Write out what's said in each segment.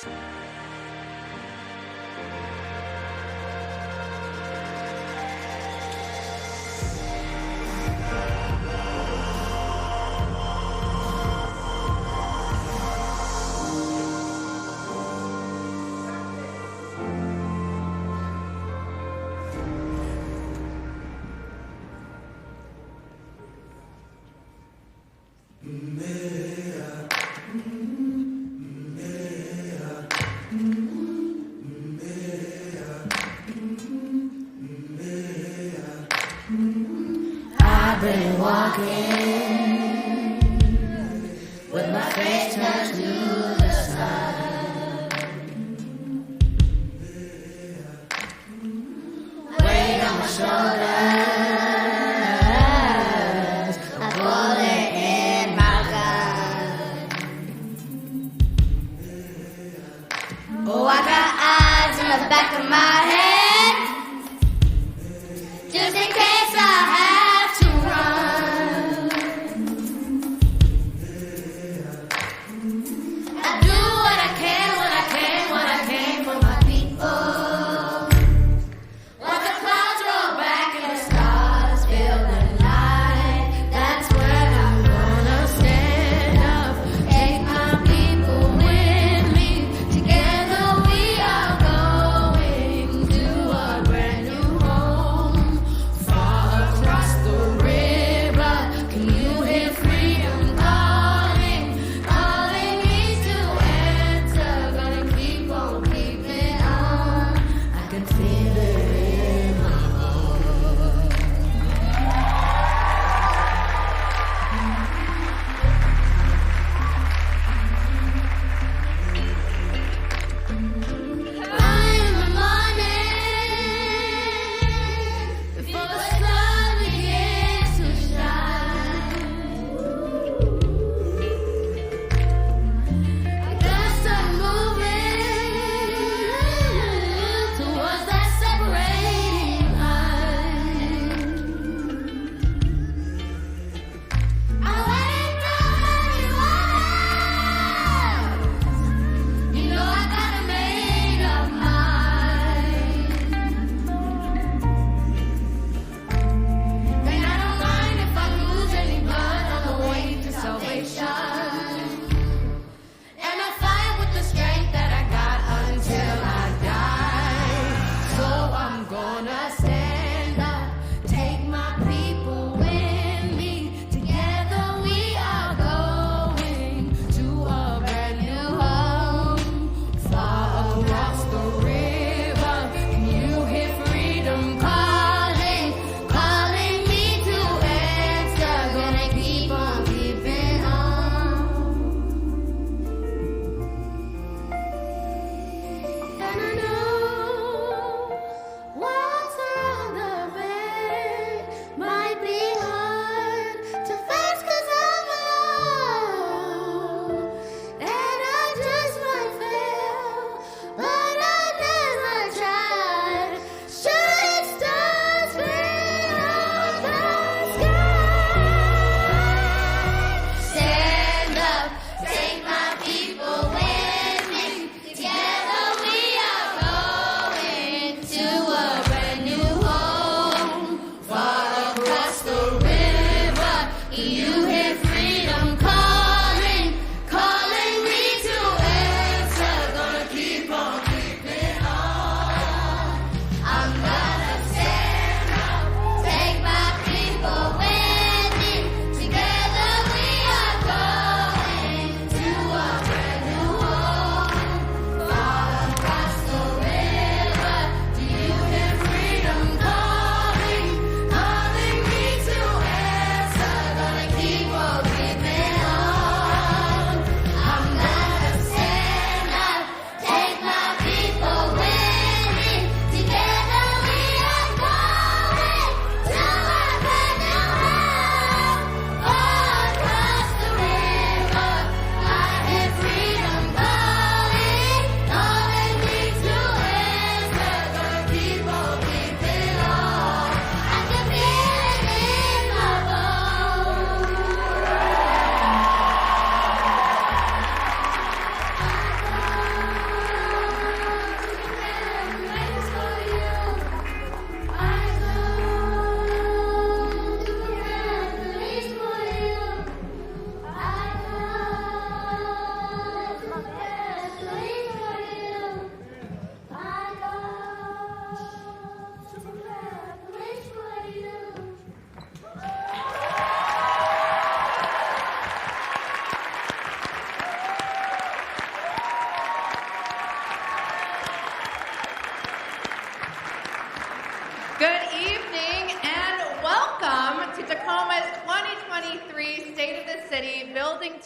I've been walking with my face turned to the sun. Weight on my shoulders, a bullet in my gun. Oh, I got eyes in the back of my head, just in case I have to run. I do what I can, when I can, when I can for my people. Watch the clouds roll back and the stars fill the night. That's when I'm gonna stand up. Take my people with me. Together we are going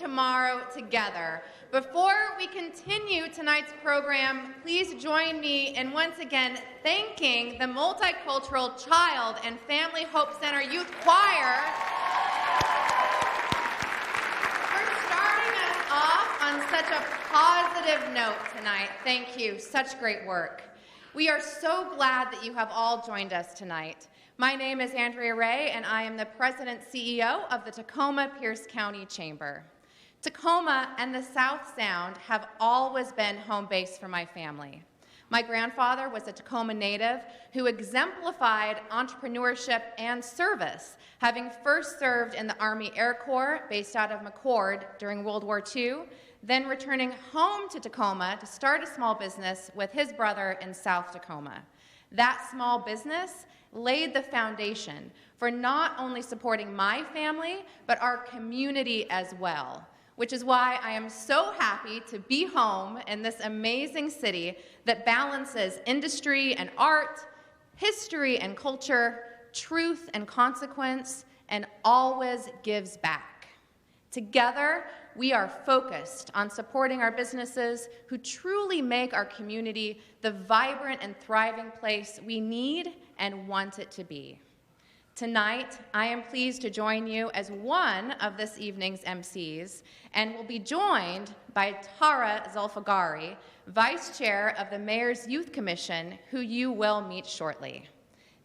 tomorrow together. Before we continue tonight's program, please join me in once again thanking the Multicultural Child and Family Hope Center Youth Choir for starting us off on such a positive note tonight. Thank you. Such great work. We are so glad that you have all joined us tonight. My name is Andrea Ray, and I am the President CEO of the Tacoma Pierce County Chamber. Tacoma and the South Sound have always been home base for my family. My grandfather was a Tacoma native who exemplified entrepreneurship and service, having first served in the Army Air Corps based out of McCord during World War II, then returning home to Tacoma to start a small business with his brother in South Tacoma. That small business laid the foundation for not only supporting my family, but our community as well, which is why I am so happy to be home in this amazing city that balances industry and art, history and culture, truth and consequence, and always gives back. Together, we are focused on supporting our businesses who truly make our community the vibrant and thriving place we need and want it to be. Tonight, I am pleased to join you as one of this evening's MCs, and will be joined by Tara Zulfagari, Vice Chair of the Mayor's Youth Commission, who you will meet shortly.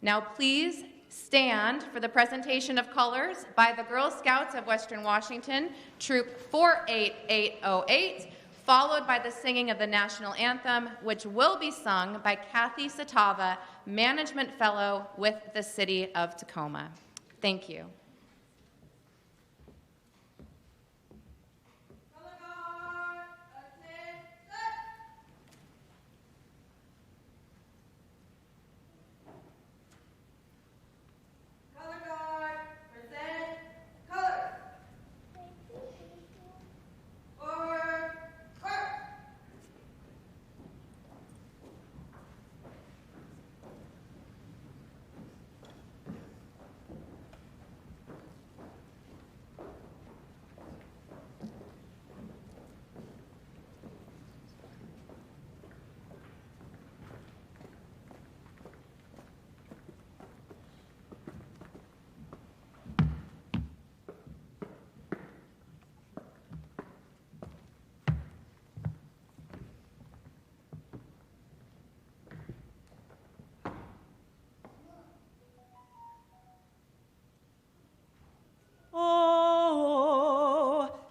Now please stand for the presentation of colors by the Girl Scouts of Western Washington, Troop 48808, followed by the singing of the national anthem, which will be sung by Kathy Satava, Management Fellow with the City of Tacoma. Thank you.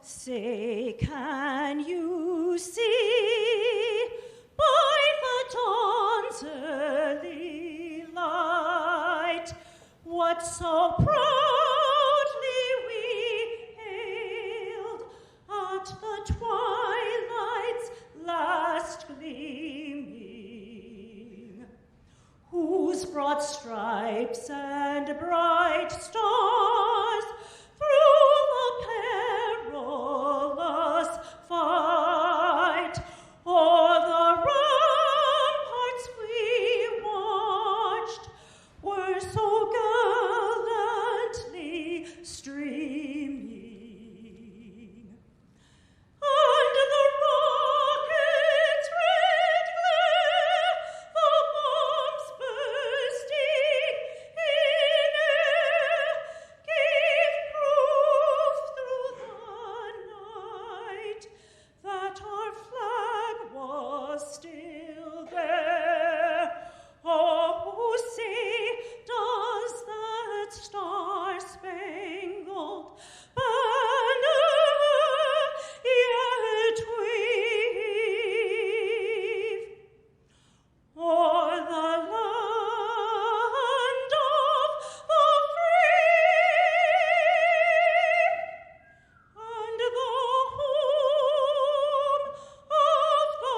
Say, can you see by the dawn's early light what so proudly we hailed at the twilight's last gleaming, whose broad stripes and bright stars through the perilous fight o'er the ramparts we watched were so gallantly streaming. And the rocket's red glare, the bombs bursting in air, gave proof through the night that our flag was still there. Oh, say, does that star-spangled banner yet wave o'er the land of the free and the home of the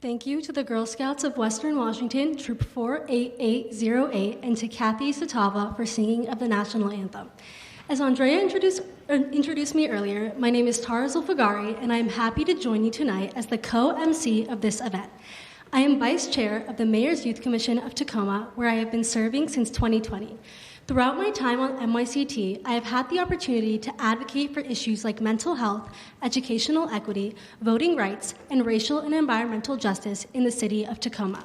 Thank you to the Girl Scouts of Western Washington, Troop 48808, and to Kathy Satava for singing of the national anthem. As Andrea introduced me earlier, my name is Tara Zulfagari, and I am happy to join you tonight as the co-MC of this event. I am Vice Chair of the Mayor's Youth Commission of Tacoma, where I have been serving since 2020. Throughout my time on MYCT, I have had the opportunity to advocate for issues like mental health, educational equity, voting rights, and racial and environmental justice in the city of Tacoma.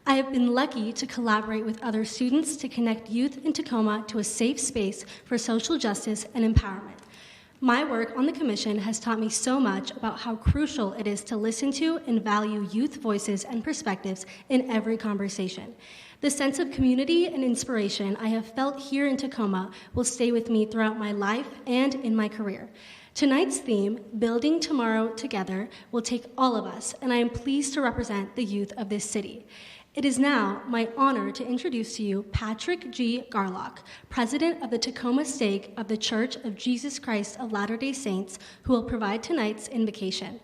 I have been lucky to collaborate with other students to connect youth in Tacoma to a safe space for social justice and empowerment. My work on the commission has taught me so much about how crucial it is to listen to and value youth voices and perspectives in every conversation. The sense of community and inspiration I have felt here in Tacoma will stay with me throughout my life and in my career. Tonight's theme, Building Tomorrow Together, will take all of us, and I am pleased to represent the youth of this city. It is now my honor to introduce to you Patrick G. Garlock, President of the Tacoma State of the Church of Jesus Christ of Latter-day Saints, who will provide tonight's invocation.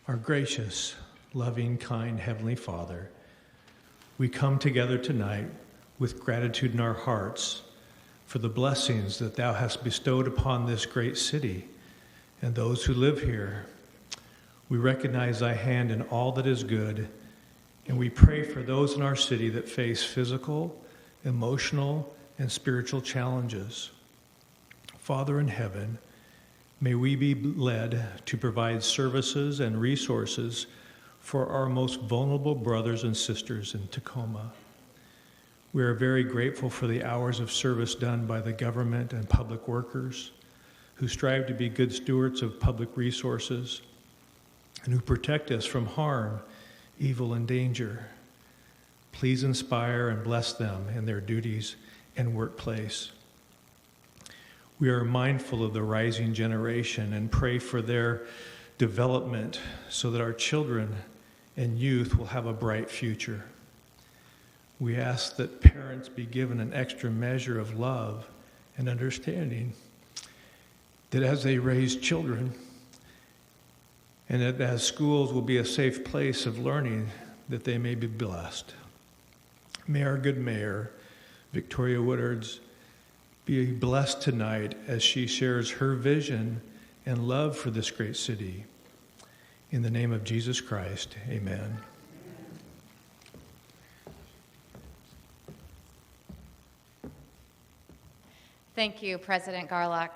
Our gracious, loving, kind Heavenly Father, we come together tonight with gratitude in our hearts for the blessings that Thou hast bestowed upon this great city and those who live here. We recognize Thy hand in all that is good, and we pray for those in our city that face physical, emotional, and spiritual challenges. Father in heaven, may we be led to provide services and resources for our most vulnerable brothers and sisters in Tacoma. We are very grateful for the hours of service done by the government and public workers who strive to be good stewards of public resources and who protect us from harm, evil, and danger. Please inspire and bless them in their duties and workplace. We are mindful of the rising generation and pray for their development so that our children and youth will have a bright future. We ask that parents be given an extra measure of love and understanding, that as they raise children, and that as schools will be a safe place of learning, that they may be blessed. May our good Mayor, Victoria Woodards, be blessed tonight as she shares her vision and love for this great city. In the name of Jesus Christ, amen. Thank you, President Garlock.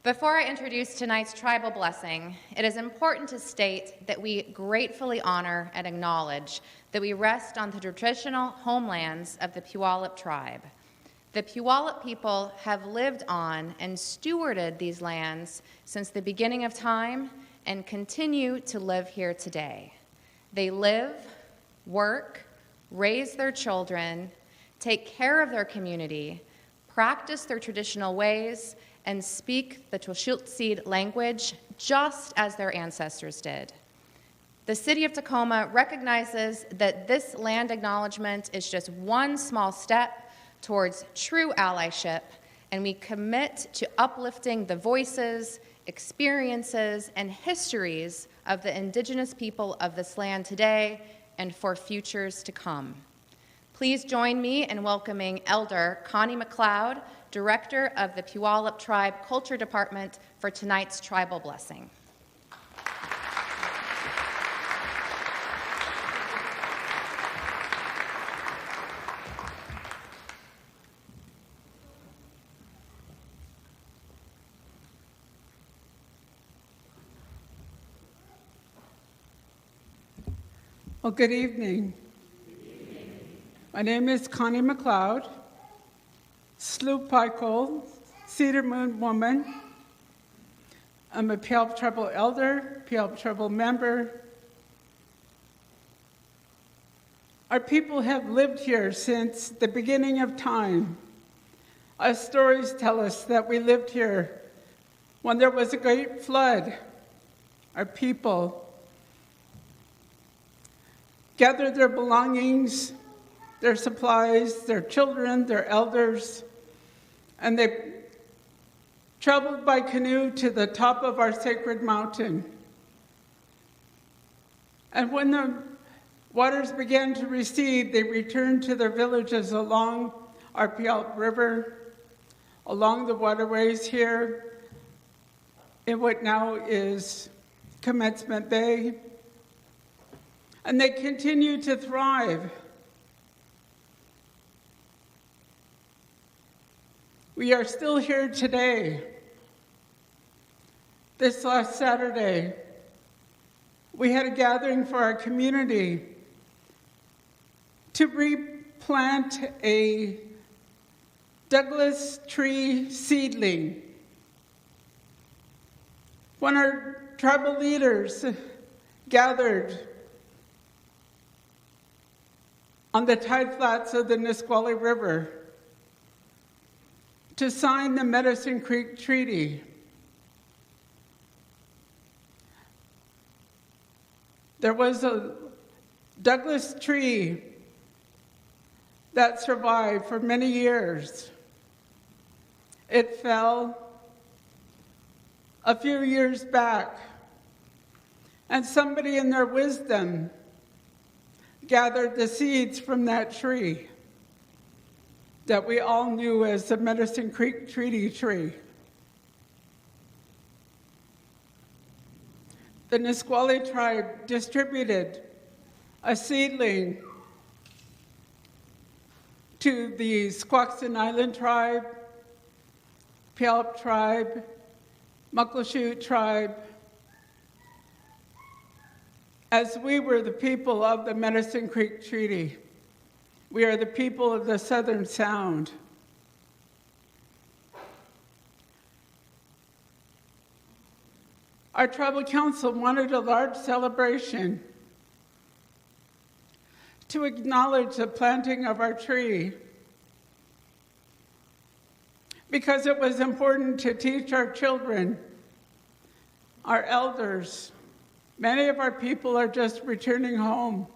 Before I introduce tonight's tribal blessing, it is important to state that we gratefully honor and acknowledge that we rest on the traditional homelands of the Puyallup tribe. The Puyallup people have lived on and stewarded these lands since the beginning of time and continue to live here today. They live, work, raise their children, take care of their community, practice their traditional ways, and speak the Tshiltseed language just as their ancestors did. The City of Tacoma recognizes that this land acknowledgement is just one small step towards true allyship, and we commit to uplifting the voices, experiences, and histories of the indigenous people of this land today and for futures to come. Please join me in welcoming Elder Connie McLeod, Director of the Puyallup Tribe Culture Department, for tonight's tribal blessing. Well, good evening. My name is Connie McLeod, Sloop Pikel, Cedar Moon woman. I'm a Puyallup Tribal elder, Puyallup Tribal member. Our people have lived here since the beginning of time. Our stories tell us that we lived here when there was a great flood. Our people gathered their belongings their supplies, their children, their elders, and they traveled by canoe to the top of our sacred mountain. And when the waters began to recede, they returned to their villages along our Puyallup River, along the waterways here in what now is Commencement Bay. And they continue to thrive. We are still here today. This last Saturday, we had a gathering for our community to replant a Douglas tree seedling. When our tribal leaders gathered on the tide flats of the Nisqually River to sign the Medicine Creek Treaty, there was a Douglas tree that survived for many years. It fell a few years back, and somebody in their wisdom gathered the seeds from that tree that we all knew as the Medicine Creek Treaty tree. The Nisqually tribe distributed a seedling to the Squaxin Island tribe, Puyallup tribe, Muckleshoot tribe, as we were the people of the Medicine Creek Treaty. We are the people of the Southern Sound. Our tribal council wanted a large celebration to acknowledge the planting of our tree because it was important to teach our children, our elders. Many of our people are just returning home.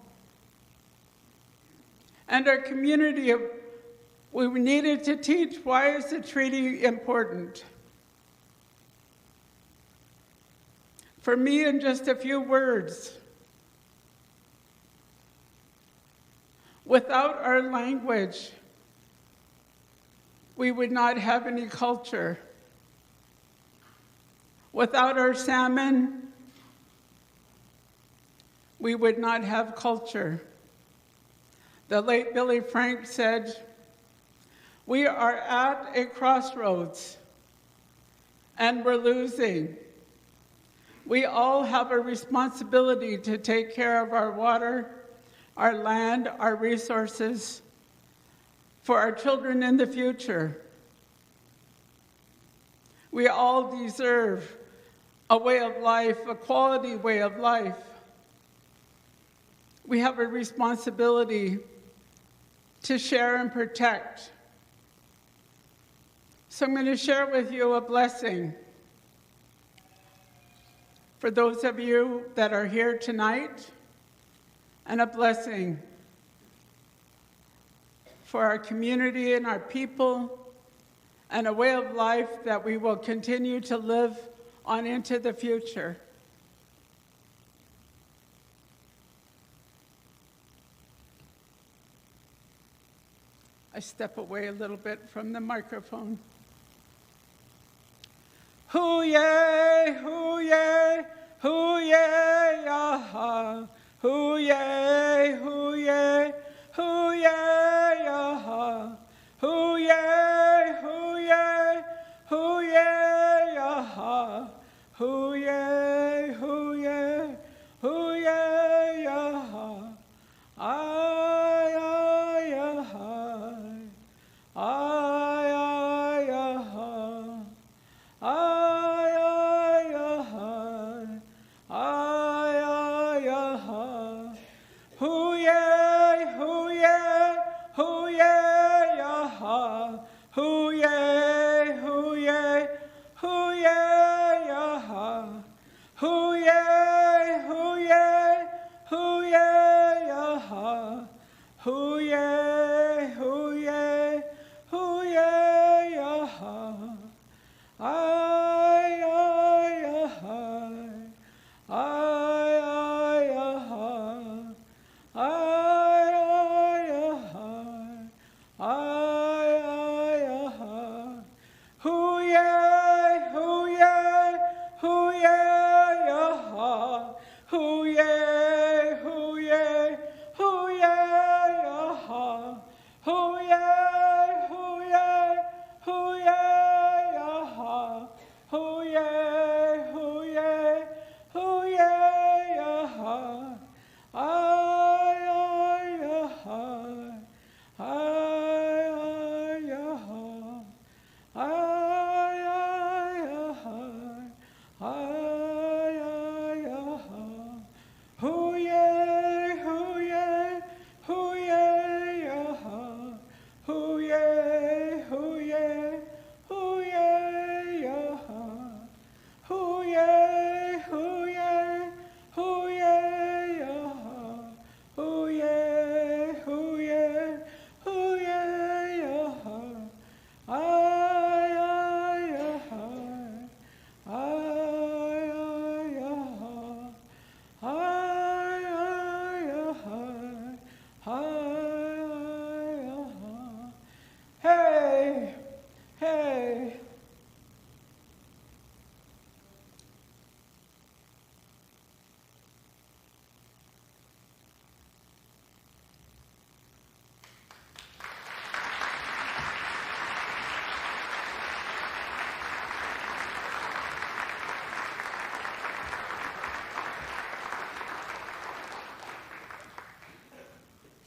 And our community, we needed to teach why is the treaty important. For me, in just a few words, without our language, we would not have any culture. Without our salmon, we would not have culture. The late Billy Frank said, "We are at a crossroads, and we're losing. We all have a responsibility to take care of our water, our land, our resources, for our children in the future. We all deserve a way of life, a quality way of life. We have a responsibility to share and protect." So I'm going to share with you a blessing. For those of you that are here tonight, and a blessing for our community and our people, and a way of life that we will continue to live on into the future. I step away a little bit from the microphone. Hoo-yay, hoo-yay, hoo-yay, aha. Hoo-yay, hoo-yay, hoo-yay, aha. Hoo-yay, hoo-yay, hoo-yay, aha. Hoo-yay, hoo-yay, hoo-yay, aha. Ay, ay, aha. Ay, ay, aha. Ay, ay, aha. Ay, ay, aha. Hoo-yay.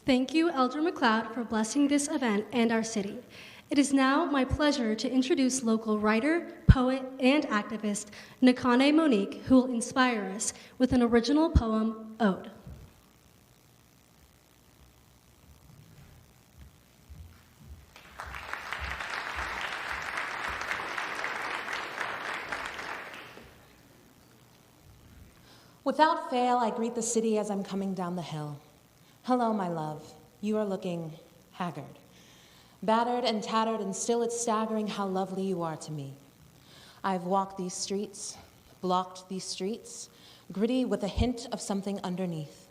Thank you, Elder McLeod, for blessing this event and our city. It is now my pleasure to introduce local writer, poet, and activist Nakane Monique, who will inspire us with an original poem, Ode. Without fail, I greet the city as I'm coming down the hill. Hello, my love. You are looking haggard. Battered and tattered, and still it's staggering how lovely you are to me. I've walked these streets, blocked these streets, gritty with a hint of something underneath.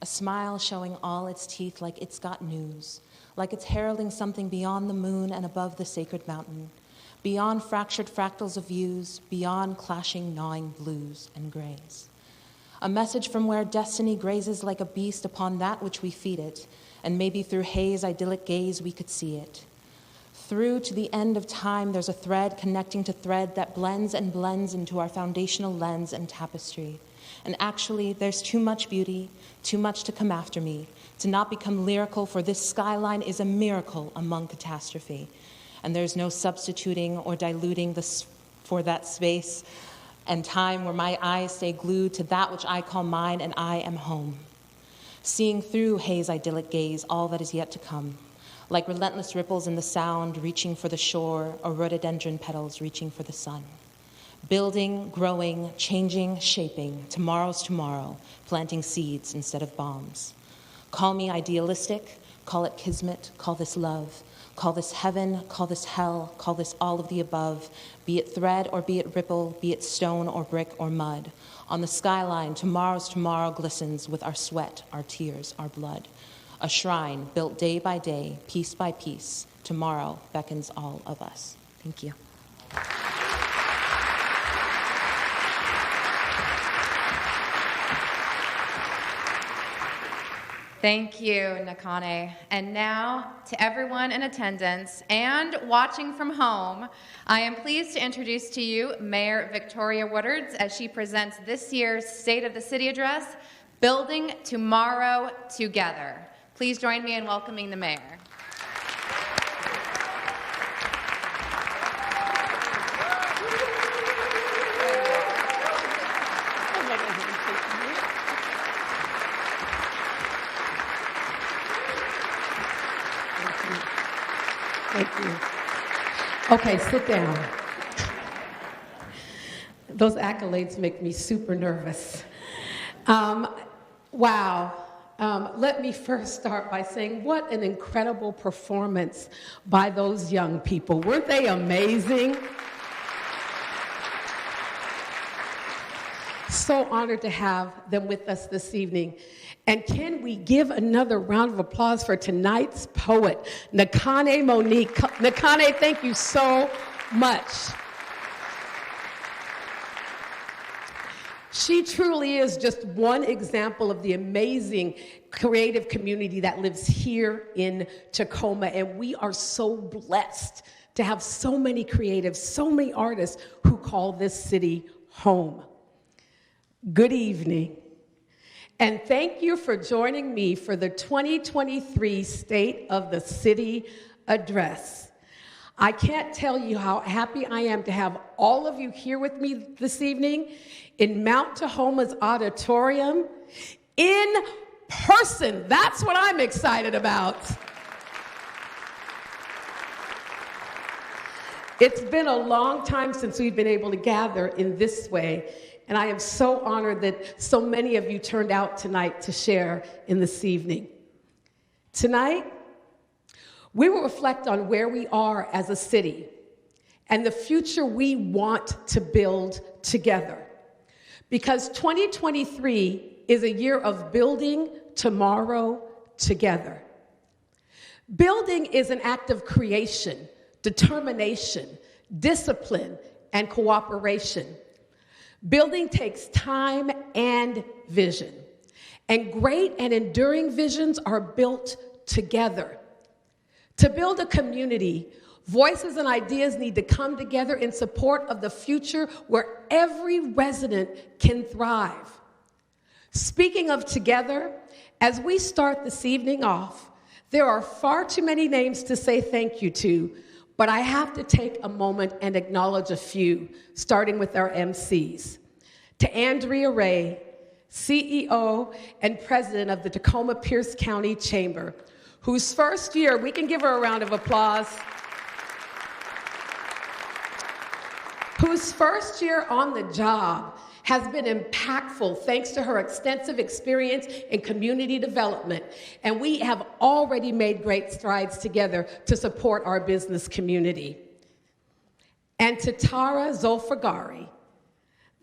A smile showing all its teeth like it's got news, like it's heralding something beyond the moon and above the sacred mountain, beyond fractured fractals of views, beyond clashing, gnawing blues and grays. A message from where destiny grazes like a beast upon that which we feed it, and maybe through haze, idyllic gaze, we could see it. Through to the end of time, there's a thread connecting to thread that blends and blends into our foundational lens and tapestry. And actually, there's too much beauty, too much to come after me, to not become lyrical, for this skyline is a miracle among catastrophe. And there's no substituting or diluting for that space and time where my eyes stay glued to that which I call mine, and I am home. Seeing through haze, idyllic gaze, all that is yet to come, like relentless ripples in the sound reaching for the shore, or rhododendron petals reaching for the sun. Building, growing, changing, shaping, tomorrow's tomorrow, planting seeds instead of bombs. Call me idealistic, call it kismet, call this love, call this heaven, call this hell, call this all of the above, be it thread or be it ripple, be it stone or brick or mud. On the skyline, tomorrow's tomorrow glistens with our sweat, our tears, our blood. A shrine built day by day, piece by piece. Tomorrow beckons all of us. Thank you. Thank you, Nakane. And now, to everyone in attendance and watching from home, I am pleased to introduce to you Mayor Victoria Woodards as she presents this year's State of the City Address, Building Tomorrow Together. Please join me in welcoming the mayor. Thank you. Okay, sit down. Those accolades make me super nervous. Wow. Let me first start by saying what an incredible performance by those young people. Weren't they amazing? So honored to have them with us this evening. And can we give another round of applause for tonight's poet, Nakane Monique. Nakane, thank you so much. She truly is just one example of the amazing creative community that lives here in Tacoma. And we are so blessed to have so many creatives, so many artists who call this city home. Good evening. And thank you for joining me for the 2023 State of the City Address. I can't tell you how happy I am to have all of you here with me this evening in Mount Tahoma's auditorium in person. That's what I'm excited about. It's been a long time since we've been able to gather in this way. And I am so honored that so many of you turned out tonight to share in this evening. Tonight, we will reflect on where we are as a city and the future we want to build together. Because 2023 is a year of building tomorrow together. Building is an act of creation, determination, discipline, and cooperation. Building takes time and vision, and great and enduring visions are built together. To build a community, voices and ideas need to come together in support of the future where every resident can thrive. Speaking of together, as we start this evening off, there are far too many names to say thank you to, but I have to take a moment and acknowledge a few, starting with our MCs. To Andrea Ray, CEO and President of the Tacoma Pierce County Chamber, whose first year, we can give her a round of applause, whose first year on the job has been impactful thanks to her extensive experience in community development. And we have already made great strides together to support our business community. And to Tara Zolfagari,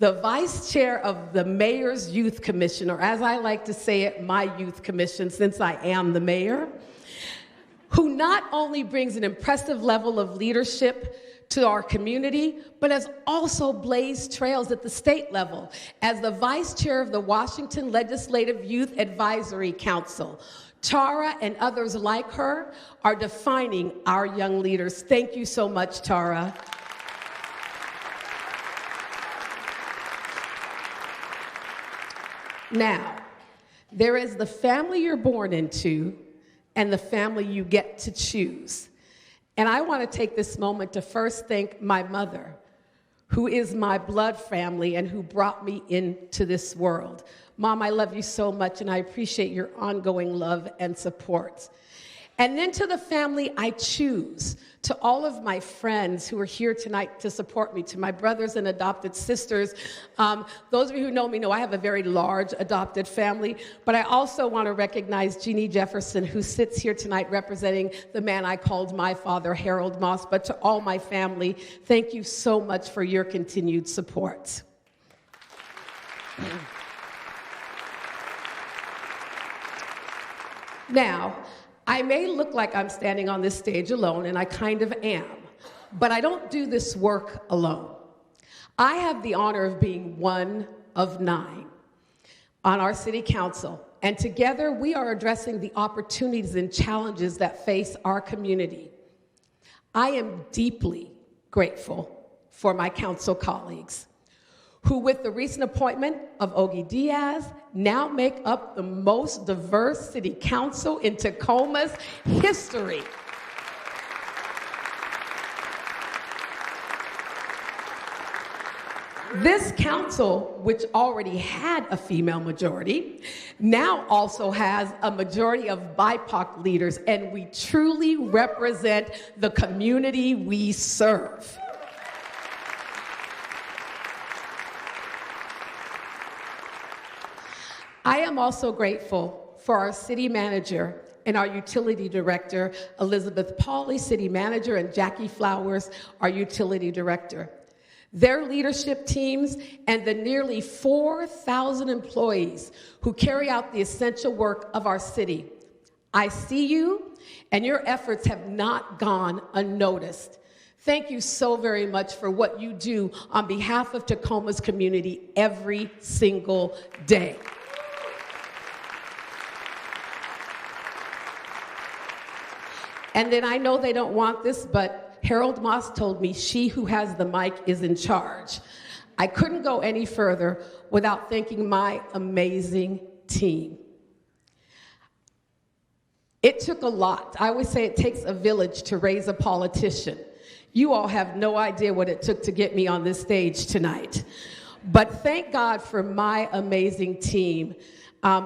the Vice Chair of the Mayor's Youth Commission, or as I like to say it, my Youth Commission, since I am the mayor, who not only brings an impressive level of leadership to our community, but has also blazed trails at the state level as the Vice Chair of the Washington Legislative Youth Advisory Council. Tara and others like her are defining our young leaders. Thank you so much, Tara. Now, there is the family you're born into and the family you get to choose. And I want to take this moment to first thank my mother, who is my blood family and who brought me into this world. Mom, I love you so much, and I appreciate your ongoing love and support. And then to the family I choose, to all of my friends who are here tonight to support me, to my brothers and adopted sisters. Those of you who know me know I have a very large adopted family, but I also want to recognize Jeannie Jefferson, who sits here tonight representing the man I called my father, Harold Moss. But to all my family, thank you so much for your continued support. Now, I may look like I'm standing on this stage alone, and I kind of am, but I don't do this work alone. I have the honor of being one of 9 on our city council, and together we are addressing the opportunities and challenges that face our community. I am deeply grateful for my council colleagues, who with the recent appointment of Ogie Diaz, now make up the most diverse city council in Tacoma's history. This council, which already had a female majority, now also has a majority of BIPOC leaders, and we truly represent the community we serve. I am also grateful for our city manager and our utility director, Elizabeth Pauley, city manager, and Jackie Flowers, our utility director. Their leadership teams and the nearly 4,000 employees who carry out the essential work of our city. I see you, and your efforts have not gone unnoticed. Thank you so very much for what you do on behalf of Tacoma's community every single day. And then I know they don't want this, but Harold Moss told me she who has the mic is in charge. I couldn't go any further without thanking my amazing team. It took a lot. I always say it takes a village to raise a politician. You all have no idea what it took to get me on this stage tonight. But thank God for my amazing team.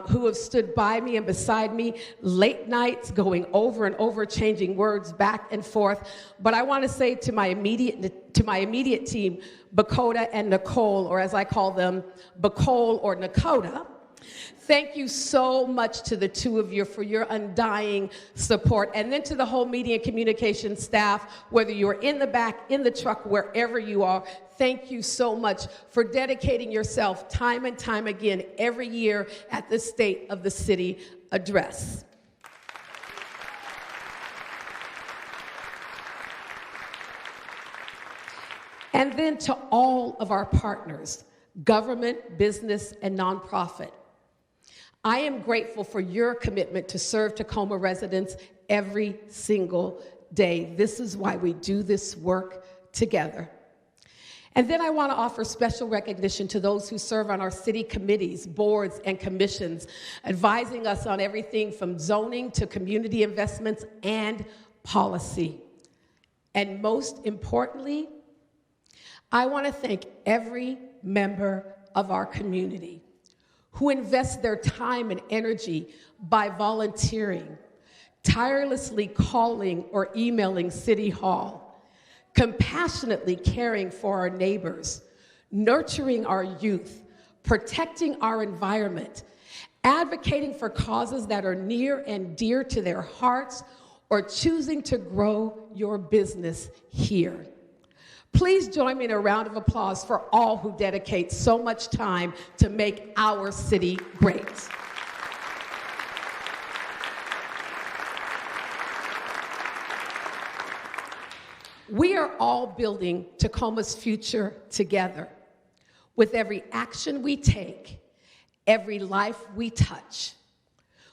Who have stood by me and beside me, late nights, going over and over, changing words back and forth. But I want to say to my immediate team, Bakota and Nicole, or as I call them, Bacole or Nakota, thank you so much to the two of you for your undying support. And then to the whole media and communication staff, whether you're in the back, in the truck, wherever you are, thank you so much for dedicating yourself time and time again every year at the State of the City address. And then to all of our partners, government, business, and nonprofit. I am grateful for your commitment to serve Tacoma residents every single day. This is why we do this work together. And then I want to offer special recognition to those who serve on our city committees, boards, and commissions, advising us on everything from zoning to community investments and policy. And most importantly, I want to thank every member of our community who invest their time and energy by volunteering, tirelessly calling or emailing City Hall, compassionately caring for our neighbors, nurturing our youth, protecting our environment, advocating for causes that are near and dear to their hearts, or choosing to grow your business here. Please join me in a round of applause for all who dedicate so much time to make our city great. We are all building Tacoma's future together. With every action we take, every life we touch,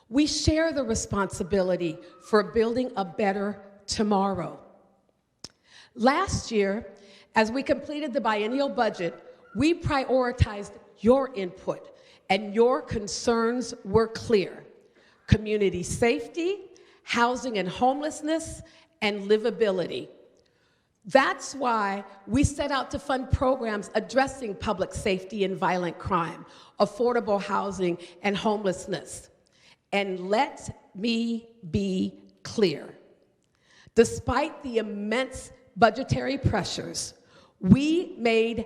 we share the responsibility for building a better tomorrow. Last year, as we completed the biennial budget, we prioritized your input, and your concerns were clear: community safety, housing and homelessness, and livability. That's why we set out to fund programs addressing public safety and violent crime, affordable housing, and homelessness. And let me be clear. Despite the immense budgetary pressures, we made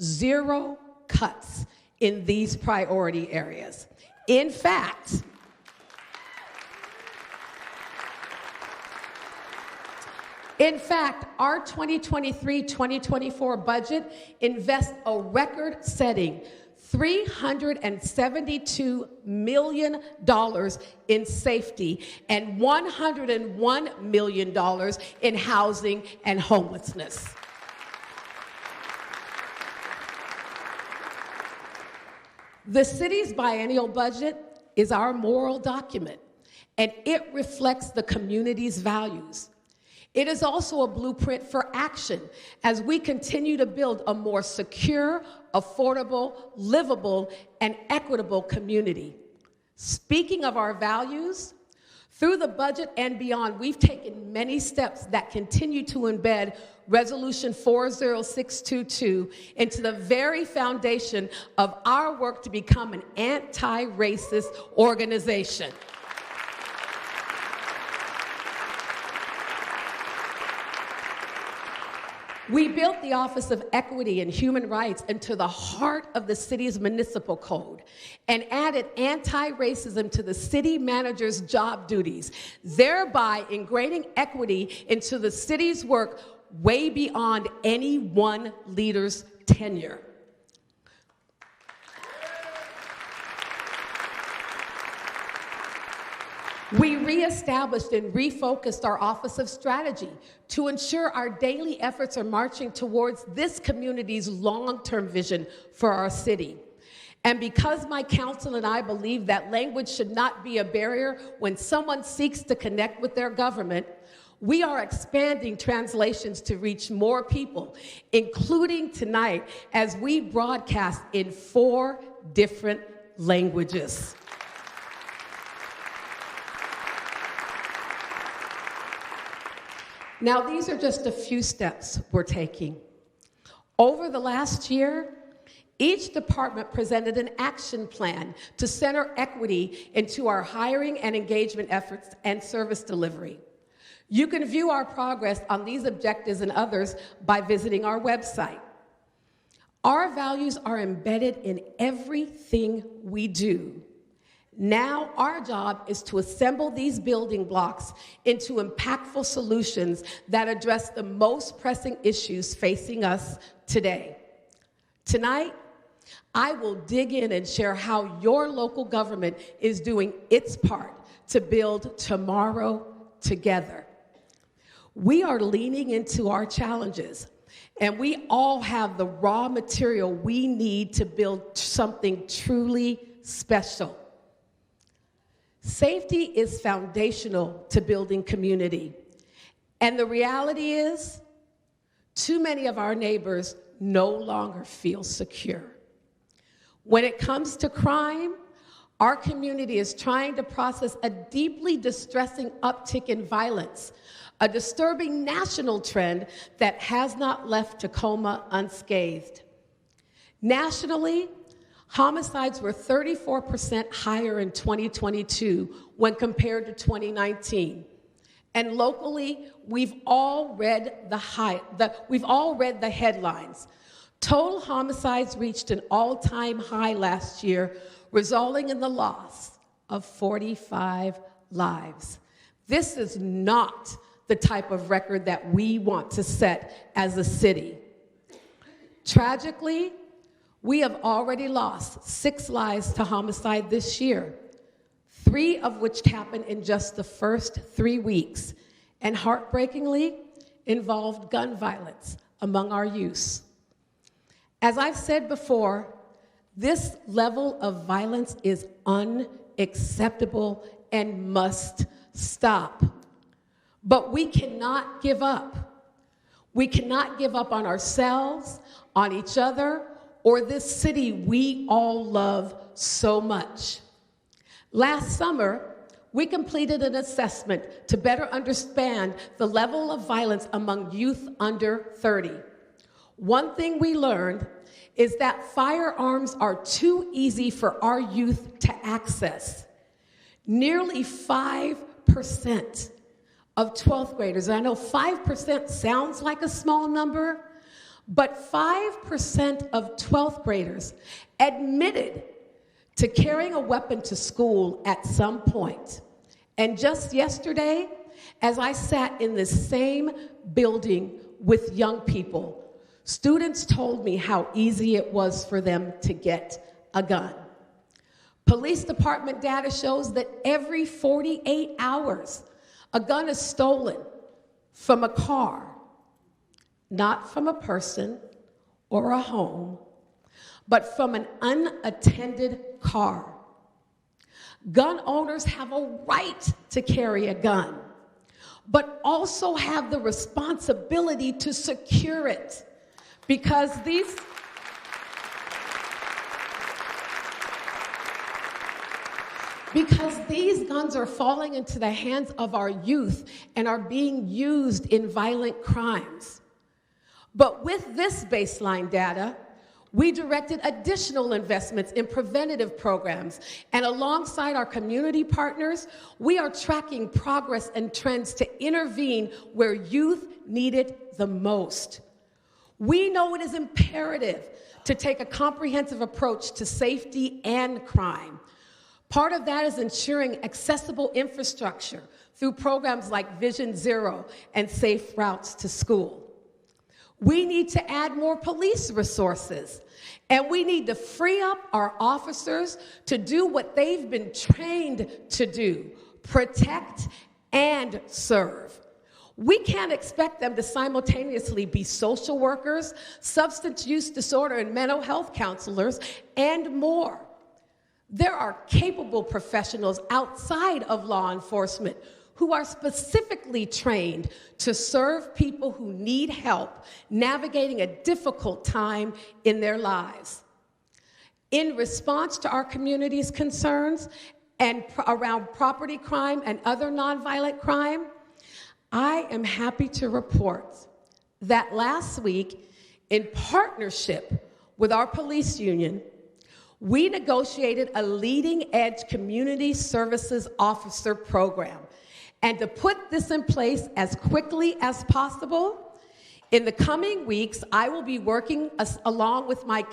0 cuts in these priority areas. In fact, our 2023-2024 budget invests a record-setting $372 million in safety and $101 million in housing and homelessness. The city's biennial budget is our moral document, and it reflects the community's values. It is also a blueprint for action as we continue to build a more secure, affordable, livable, and equitable community. Speaking of our values, through the budget and beyond, we've taken many steps that continue to embed Resolution 40622 into the very foundation of our work to become an anti-racist organization. We built the Office of Equity and Human Rights into the heart of the city's municipal code and added anti-racism to the city manager's job duties, thereby ingraining equity into the city's work way beyond any one leader's tenure. We reestablished and refocused our Office of Strategy to ensure our daily efforts are marching towards this community's long-term vision for our city. And because my council and I believe that language should not be a barrier when someone seeks to connect with their government, we are expanding translations to reach more people, including tonight as we broadcast in 4 different languages. Now, these are just a few steps we're taking. Over the last year, each department presented an action plan to center equity into our hiring and engagement efforts and service delivery. You can view our progress on these objectives and others by visiting our website. Our values are embedded in everything we do. Now our job is to assemble these building blocks into impactful solutions that address the most pressing issues facing us today. Tonight, I will dig in and share how your local government is doing its part to build tomorrow together. We are leaning into our challenges, and we all have the raw material we need to build something truly special. Safety is foundational to building community. And the reality is, too many of our neighbors no longer feel secure. When it comes to crime, our community is trying to process a deeply distressing uptick in violence, a disturbing national trend that has not left Tacoma unscathed. Nationally, homicides were 34% higher in 2022 when compared to 2019. And locally, we've all read the headlines. Total homicides reached an all-time high last year, resulting in the loss of 45 lives. This is not the type of record that we want to set as a city. Tragically, we have already lost 6 lives to homicide this year, 3 of which happened in just the first 3 weeks, and heartbreakingly involved gun violence among our youth. As I've said before, this level of violence is unacceptable and must stop. But we cannot give up. We cannot give up on ourselves, on each other, or this city we all love so much. Last summer, we completed an assessment to better understand the level of violence among youth under 30. One thing we learned is that firearms are too easy for our youth to access. Nearly 5% of 12th graders, and I know 5% sounds like a small number, but 5% of 12th graders admitted to carrying a weapon to school at some point. And just yesterday, as I sat in this same building with young people, students told me how easy it was for them to get a gun. Police department data shows that every 48 hours, a gun is stolen from a car, not from a person or a home, but from an unattended car. Gun owners have a right to carry a gun, but also have the responsibility to secure it, because these guns are falling into the hands of our youth and are being used in violent crimes. But with this baseline data, we directed additional investments in preventative programs, and alongside our community partners, we are tracking progress and trends to intervene where youth need it the most. We know it is imperative to take a comprehensive approach to safety and crime. Part of that is ensuring accessible infrastructure through programs like Vision Zero and Safe Routes to School. We need to add more police resources, and we need to free up our officers to do what they've been trained to do: protect and serve. We can't expect them to simultaneously be social workers, substance use disorder and mental health counselors, and more. There are capable professionals outside of law enforcement who are specifically trained to serve people who need help navigating a difficult time in their lives. In response to our community's concerns and around property crime and other nonviolent crime, I am happy to report that last week, in partnership with our police union, we negotiated a leading-edge community services officer program. And to put this in place as quickly as possible, in the coming weeks, I will be working along with my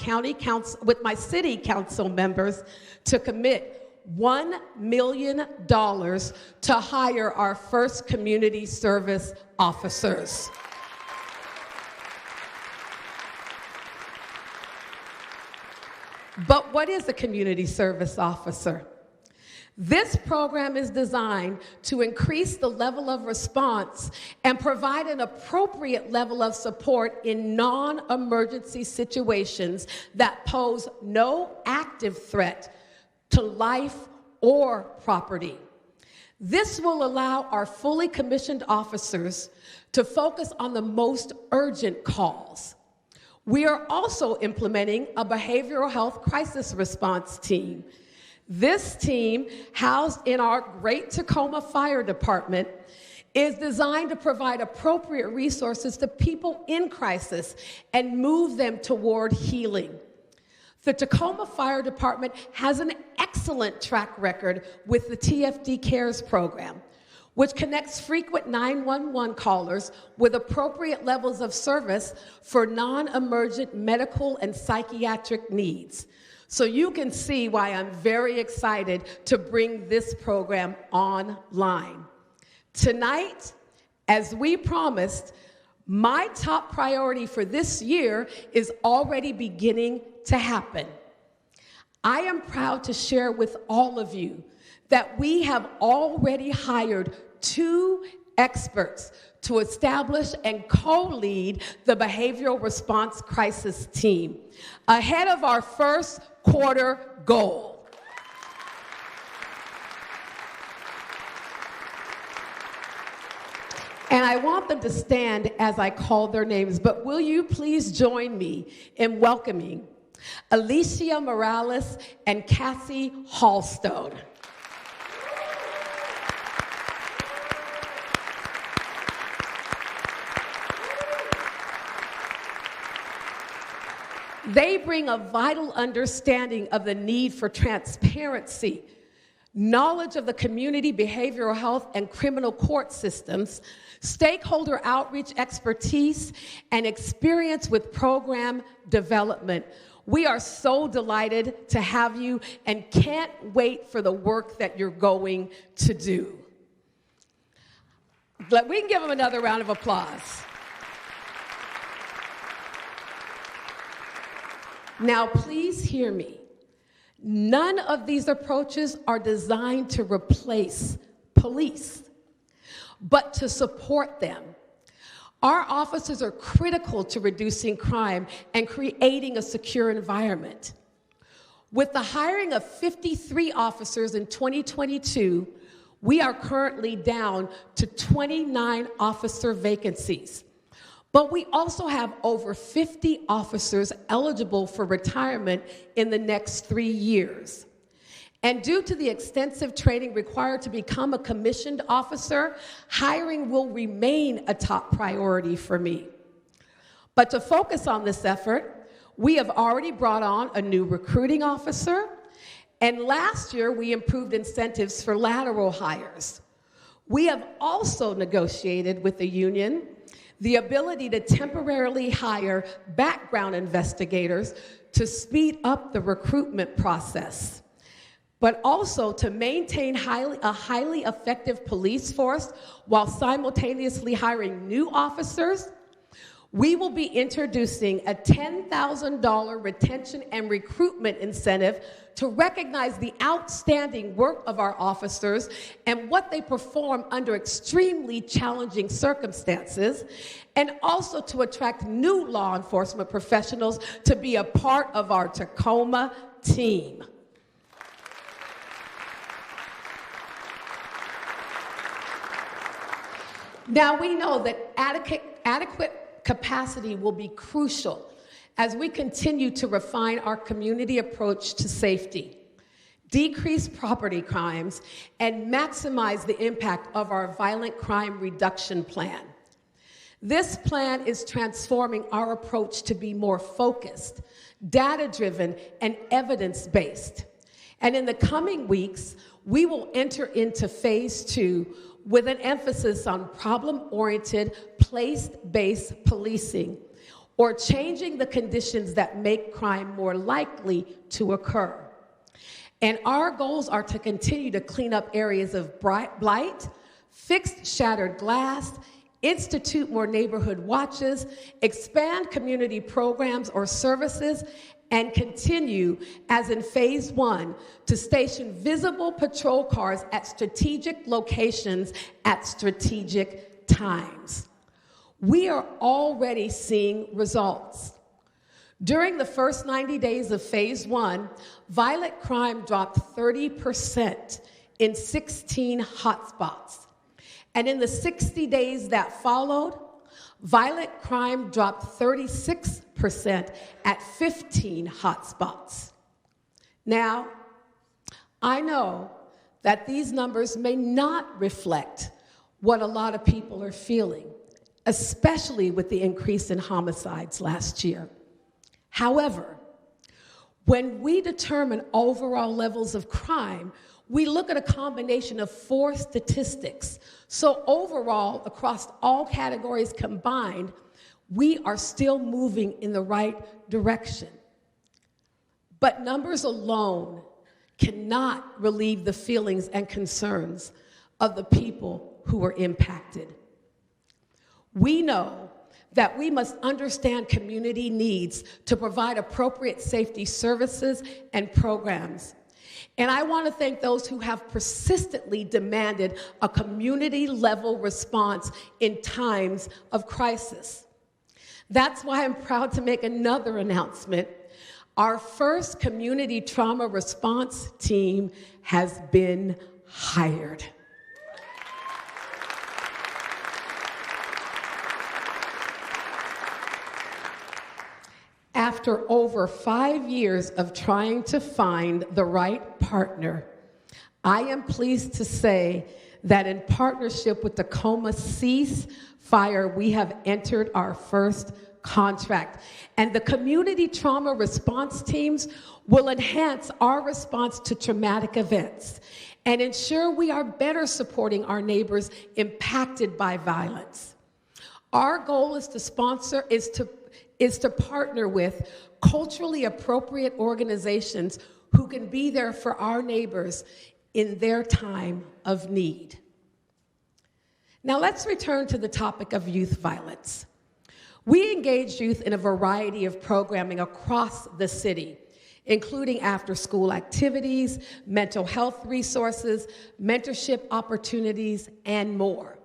city council members to commit $1 million to hire our first community service officers. But what is a community service officer? This program is designed to increase the level of response and provide an appropriate level of support in non-emergency situations that pose no active threat to life or property. This will allow our fully commissioned officers to focus on the most urgent calls. We are also implementing a behavioral health crisis response team. This team, housed in our great Tacoma Fire Department, is designed to provide appropriate resources to people in crisis and move them toward healing. The Tacoma Fire Department has an excellent track record with the TFD CARES program, which connects frequent 911 callers with appropriate levels of service for non-emergent medical and psychiatric needs. So you can see why I'm very excited to bring this program online. Tonight, as we promised, my top priority for this year is already beginning to happen. I am proud to share with all of you that we have already hired 2 experts to establish and co-lead the Behavioral Response Crisis Team, ahead of our first quarter goal. And I want them to stand as I call their names, but will you please join me in welcoming Alicia Morales and Cassie Hallstone. They bring a vital understanding of the need for transparency, knowledge of the community behavioral health and criminal court systems, stakeholder outreach expertise, and experience with program development. We are so delighted to have you and can't wait for the work that you're going to do. We can give them another round of applause. Now, please hear me. None of these approaches are designed to replace police, but to support them. Our officers are critical to reducing crime and creating a secure environment. With the hiring of 53 officers in 2022, we are currently down to 29 officer vacancies. But we also have over 50 officers eligible for retirement in the next 3 years. And due to the extensive training required to become a commissioned officer, hiring will remain a top priority for me. But to focus on this effort, we have already brought on a new recruiting officer, and last year we improved incentives for lateral hires. We have also negotiated with the union the ability to temporarily hire background investigators to speed up the recruitment process, but also to maintain a highly effective police force while simultaneously hiring new officers. We will be introducing a $10,000 retention and recruitment incentive to recognize the outstanding work of our officers and what they perform under extremely challenging circumstances, and also to attract new law enforcement professionals to be a part of our Tacoma team. Now, we know that adequate capacity will be crucial as we continue to refine our community approach to safety, decrease property crimes, and maximize the impact of our violent crime reduction plan. This plan is transforming our approach to be more focused, data-driven, and evidence-based. And in the coming weeks, we will enter into phase 2 with an emphasis on problem-oriented, place-based policing, or changing the conditions that make crime more likely to occur. And our goals are to continue to clean up areas of blight, fix shattered glass, institute more neighborhood watches, expand community programs or services, and continue, as in phase 1, to station visible patrol cars at strategic locations at strategic times. We are already seeing results. During the first 90 days of phase 1, violent crime dropped 30% in 16 hotspots. And in the 60 days that followed, violent crime dropped 36% at 15 hotspots. Now, I know that these numbers may not reflect what a lot of people are feeling, especially with the increase in homicides last year. However, when we determine overall levels of crime, we look at a combination of 4 statistics. So overall, across all categories combined, we are still moving in the right direction. But numbers alone cannot relieve the feelings and concerns of the people who were impacted. We know that we must understand community needs to provide appropriate safety services and programs. And I want to thank those who have persistently demanded a community-level response in times of crisis. That's why I'm proud to make another announcement. Our first community trauma response team has been hired. After over 5 years of trying to find the right partner, I am pleased to say that in partnership with Tacoma State Fire, we have entered our first contract. And the community trauma response teams will enhance our response to traumatic events and ensure we are better supporting our neighbors impacted by violence. Our goal is to partner with culturally appropriate organizations who can be there for our neighbors in their time of need. Now let's return to the topic of youth violence. We engage youth in a variety of programming across the city, including after-school activities, mental health resources, mentorship opportunities, and more.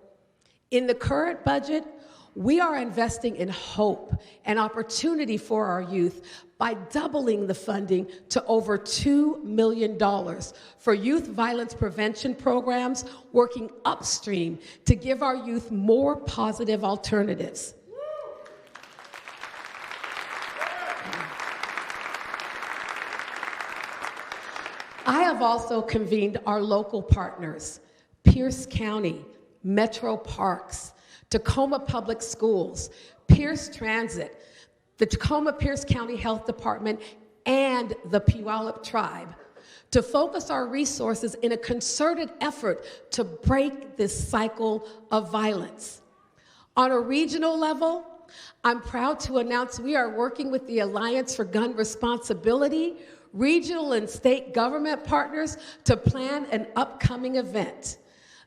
In the current budget, we are investing in hope and opportunity for our youth by doubling the funding to over $2 million for youth violence prevention programs working upstream to give our youth more positive alternatives. I have also convened our local partners, Pierce County, Metro Parks, Tacoma Public Schools, Pierce Transit, the Tacoma Pierce County Health Department, and the Puyallup Tribe to focus our resources in a concerted effort to break this cycle of violence. On a regional level, I'm proud to announce we are working with the Alliance for Gun Responsibility, regional and state government partners to plan an upcoming event.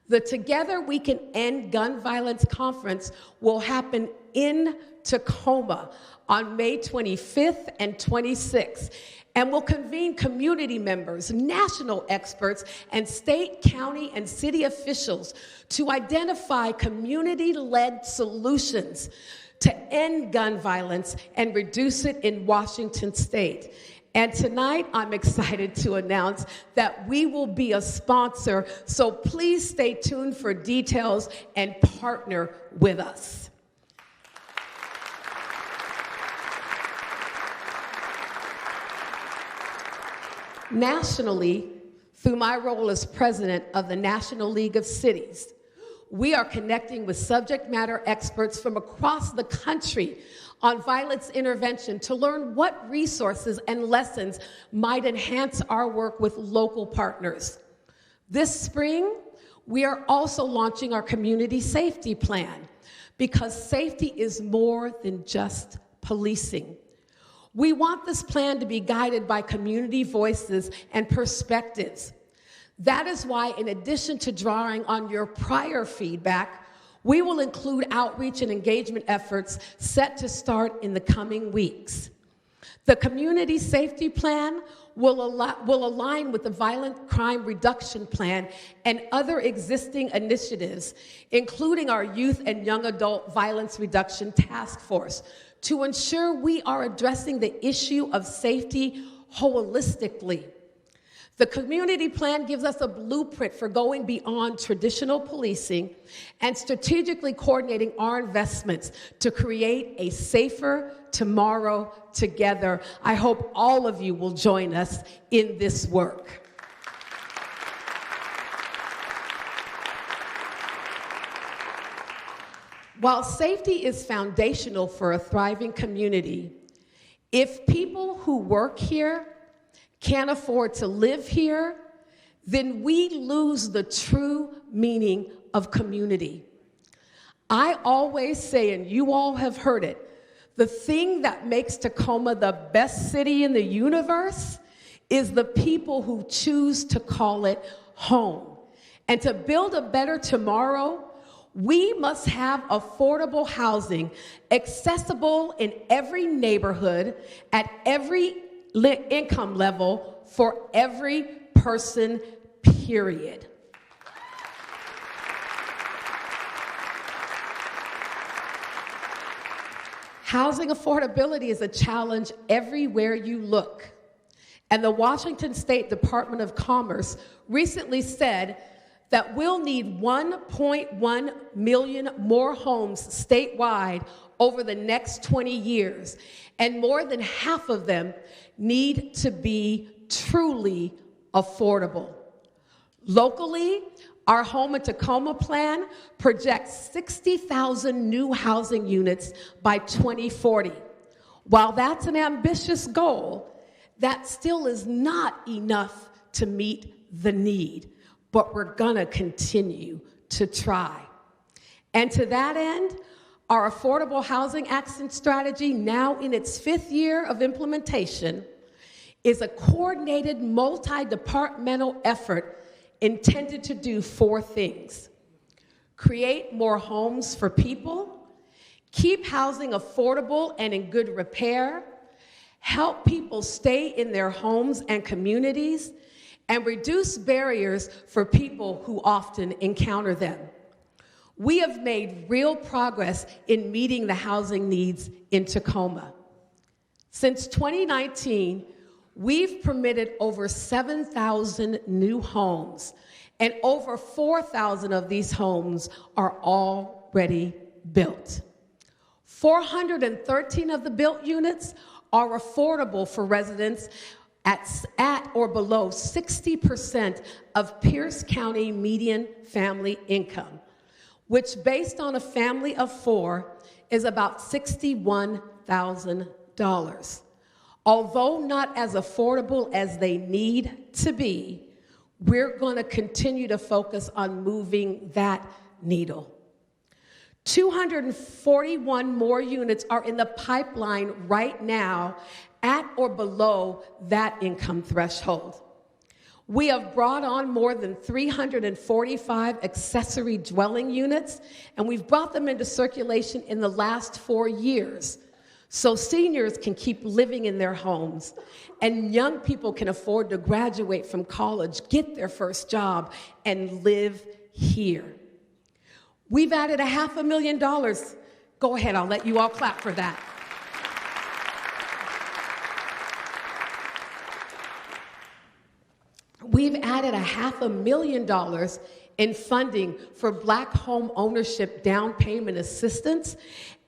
The Together We Can End Gun Violence Conference will happen in Tacoma on May 25th and 26th, and will convene community members, national experts, and state, county, and city officials to identify community-led solutions to end gun violence and reduce it in Washington State. And tonight, I'm excited to announce that we will be a sponsor, so please stay tuned for details and partner with us. Nationally, through my role as president of the National League of Cities, we are connecting with subject matter experts from across the country on violence intervention to learn what resources and lessons might enhance our work with local partners. This spring, we are also launching our community safety plan because safety is more than just policing. We want this plan to be guided by community voices and perspectives. That is why, in addition to drawing on your prior feedback, we will include outreach and engagement efforts set to start in the coming weeks. The Community Safety Plan will align with the Violent Crime Reduction Plan and other existing initiatives, including our Youth and Young Adult Violence Reduction Task Force, to ensure we are addressing the issue of safety holistically. The community plan gives us a blueprint for going beyond traditional policing and strategically coordinating our investments to create a safer tomorrow together. I hope all of you will join us in this work. While safety is foundational for a thriving community, if people who work here can't afford to live here, then we lose the true meaning of community. I always say, and you all have heard it, the thing that makes Tacoma the best city in the universe is the people who choose to call it home. And to build a better tomorrow, we must have affordable housing accessible in every neighborhood at every income level for every person, period. Housing affordability is a challenge everywhere you look. And the Washington State Department of Commerce recently said that we'll need 1.1 million more homes statewide over the next 20 years, and more than half of them need to be truly affordable. Locally, our Home in Tacoma plan projects 60,000 new housing units by 2040. While that's an ambitious goal, that still is not enough to meet the need, but we're gonna continue to try. And to that end, our Affordable Housing Action Strategy, now in its 5th year of implementation, is a coordinated multi-departmental effort intended to do 4 things: create more homes for people, keep housing affordable and in good repair, help people stay in their homes and communities, and reduce barriers for people who often encounter them. We have made real progress in meeting the housing needs in Tacoma. Since 2019, we've permitted over 7,000 new homes, and over 4,000 of these homes are already built. 413 of the built units are affordable for residents at or below 60% of Pierce County median family income, which, based on a family of 4, is about $61,000. Although not as affordable as they need to be, we're going to continue to focus on moving that needle. 241 more units are in the pipeline right now at or below that income threshold. We have brought on more than 345 accessory dwelling units, and we've brought them into circulation in the last 4 years, so seniors can keep living in their homes, and young people can afford to graduate from college, get their first job, and live here. We've added $500,000. Go ahead, I'll let you all clap for that. We've added $500,000 in funding for Black home ownership down payment assistance,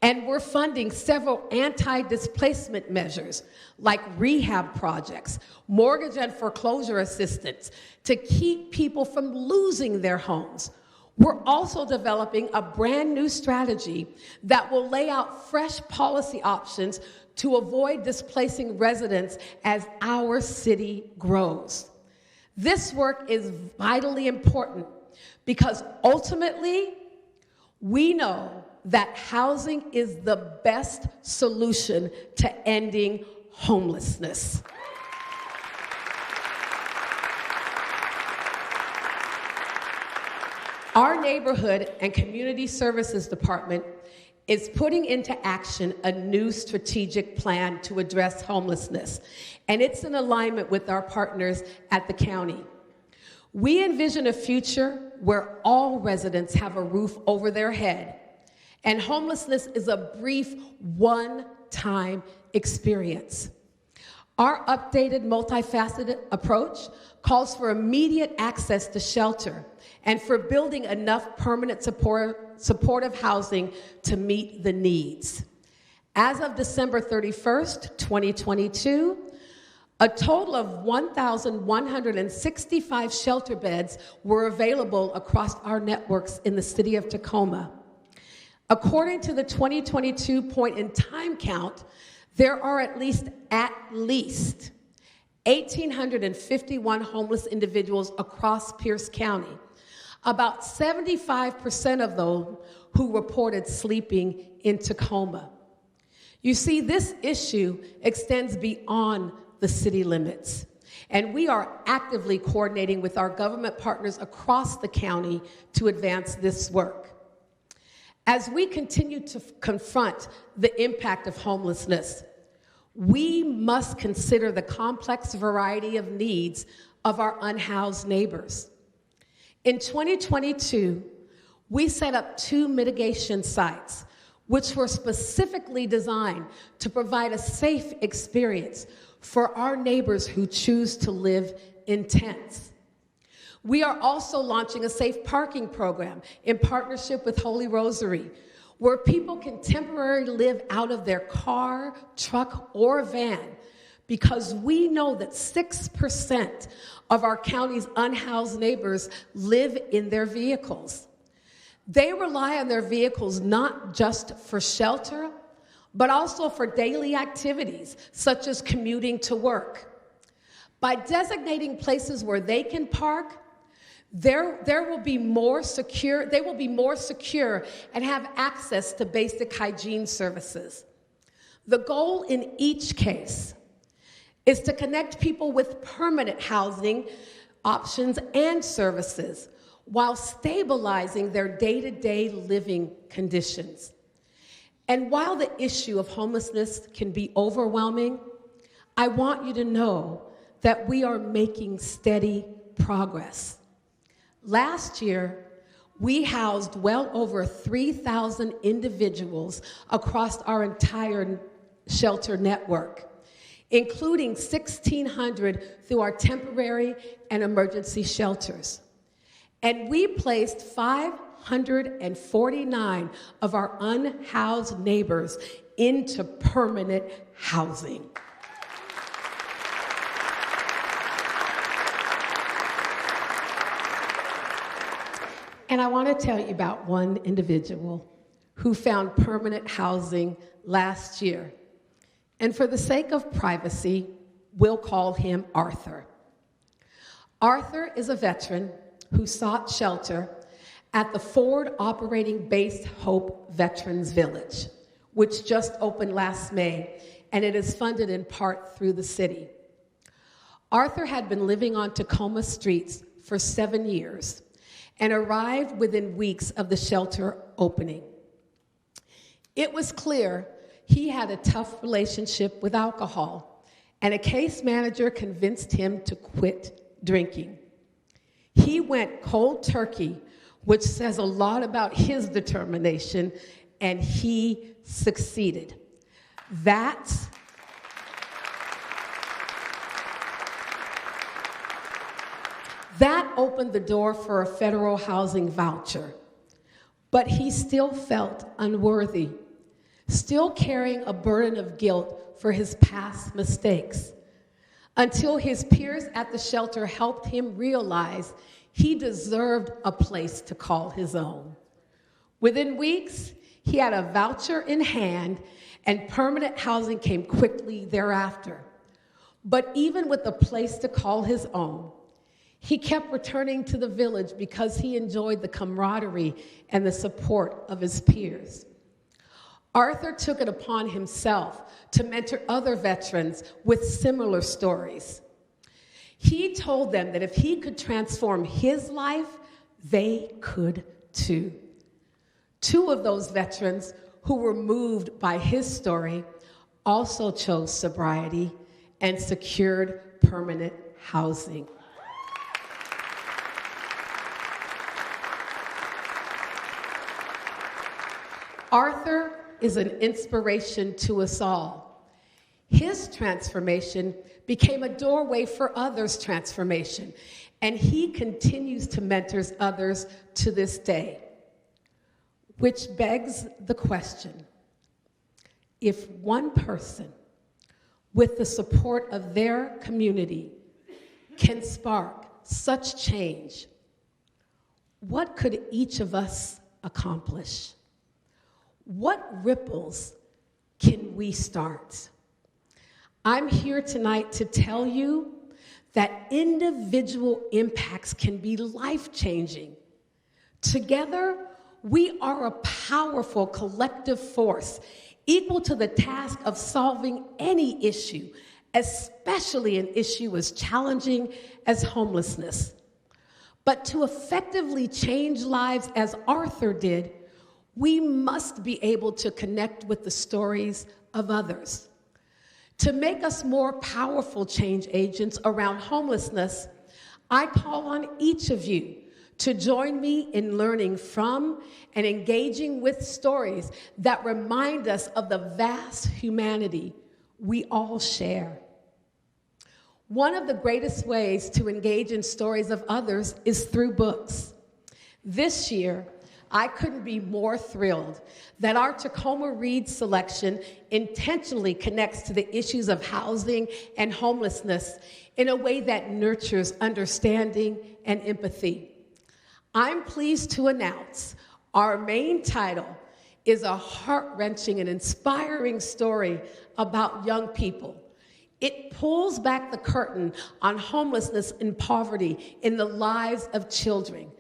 and we're funding several anti-displacement measures like rehab projects, mortgage and foreclosure assistance to keep people from losing their homes. We're also developing a brand new strategy that will lay out fresh policy options to avoid displacing residents as our city grows. This work is vitally important because ultimately, we know that housing is the best solution to ending homelessness. Our Neighborhood and Community Services Department is putting into action a new strategic plan to address homelessness, and it's in alignment with our partners at the county. We envision a future where all residents have a roof over their head, and homelessness is a brief, one-time experience. Our updated, multifaceted approach calls for immediate access to shelter and for building enough permanent supportive housing to meet the needs. As of December 31st, 2022, a total of 1,165 shelter beds were available across our networks in the city of Tacoma. According to the 2022 point-in-time count, there are at least 1,851 homeless individuals across Pierce County, about 75% of those who reported sleeping in Tacoma. You see, this issue extends beyond the city limits, and we are actively coordinating with our government partners across the county to advance this work. As we continue to confront the impact of homelessness, we must consider the complex variety of needs of our unhoused neighbors. In 2022, we set up 2 mitigation sites, which were specifically designed to provide a safe experience for our neighbors who choose to live in tents. We are also launching a safe parking program in partnership with Holy Rosary, where people can temporarily live out of their car, truck, or van, because we know that 6% of our county's unhoused neighbors live in their vehicles. They rely on their vehicles not just for shelter, but also for daily activities, such as commuting to work. By designating places where they can park, they will be more secure and have access to basic hygiene services. The goal in each case is to connect people with permanent housing options and services while stabilizing their day-to-day living conditions. And while the issue of homelessness can be overwhelming, I want you to know that we are making steady progress. Last year, we housed well over 3,000 individuals across our entire shelter network, including 1,600 through our temporary and emergency shelters. And we placed 549 of our unhoused neighbors into permanent housing. And I want to tell you about one individual who found permanent housing last year. And for the sake of privacy, we'll call him Arthur. Arthur is a veteran who sought shelter at the Forward Operating Base Hope Veterans Village, which just opened last May, and it is funded in part through the city. Arthur had been living on Tacoma streets for 7 years and arrived within weeks of the shelter opening. It was clear he had a tough relationship with alcohol, and a case manager convinced him to quit drinking. He went cold turkey, which says a lot about his determination, and he succeeded. That opened the door for a federal housing voucher, but he still felt unworthy, still carrying a burden of guilt for his past mistakes, until his peers at the shelter helped him realize he deserved a place to call his own. Within weeks, he had a voucher in hand, and permanent housing came quickly thereafter. But even with a place to call his own, he kept returning to the village because he enjoyed the camaraderie and the support of his peers. Arthur took it upon himself to mentor other veterans with similar stories. He told them that if he could transform his life, they could too. 2 of those veterans who were moved by his story also chose sobriety and secured permanent housing. Arthur is an inspiration to us all. His transformation became a doorway for others' transformation, and he continues to mentor others to this day. Which begs the question, if one person, with the support of their community, can spark such change, what could each of us accomplish? What ripples can we start? I'm here tonight to tell you that individual impacts can be life-changing. Together, we are a powerful collective force equal to the task of solving any issue, especially an issue as challenging as homelessness. But to effectively change lives as Arthur did, we must be able to connect with the stories of others. To make us more powerful change agents around homelessness, I call on each of you to join me in learning from and engaging with stories that remind us of the vast humanity we all share. One of the greatest ways to engage in stories of others is through books. This year, I couldn't be more thrilled that our Tacoma Reads selection intentionally connects to the issues of housing and homelessness in a way that nurtures understanding and empathy. I'm pleased to announce our main title is a heart-wrenching and inspiring story about young people. It pulls back the curtain on homelessness and poverty in the lives of children.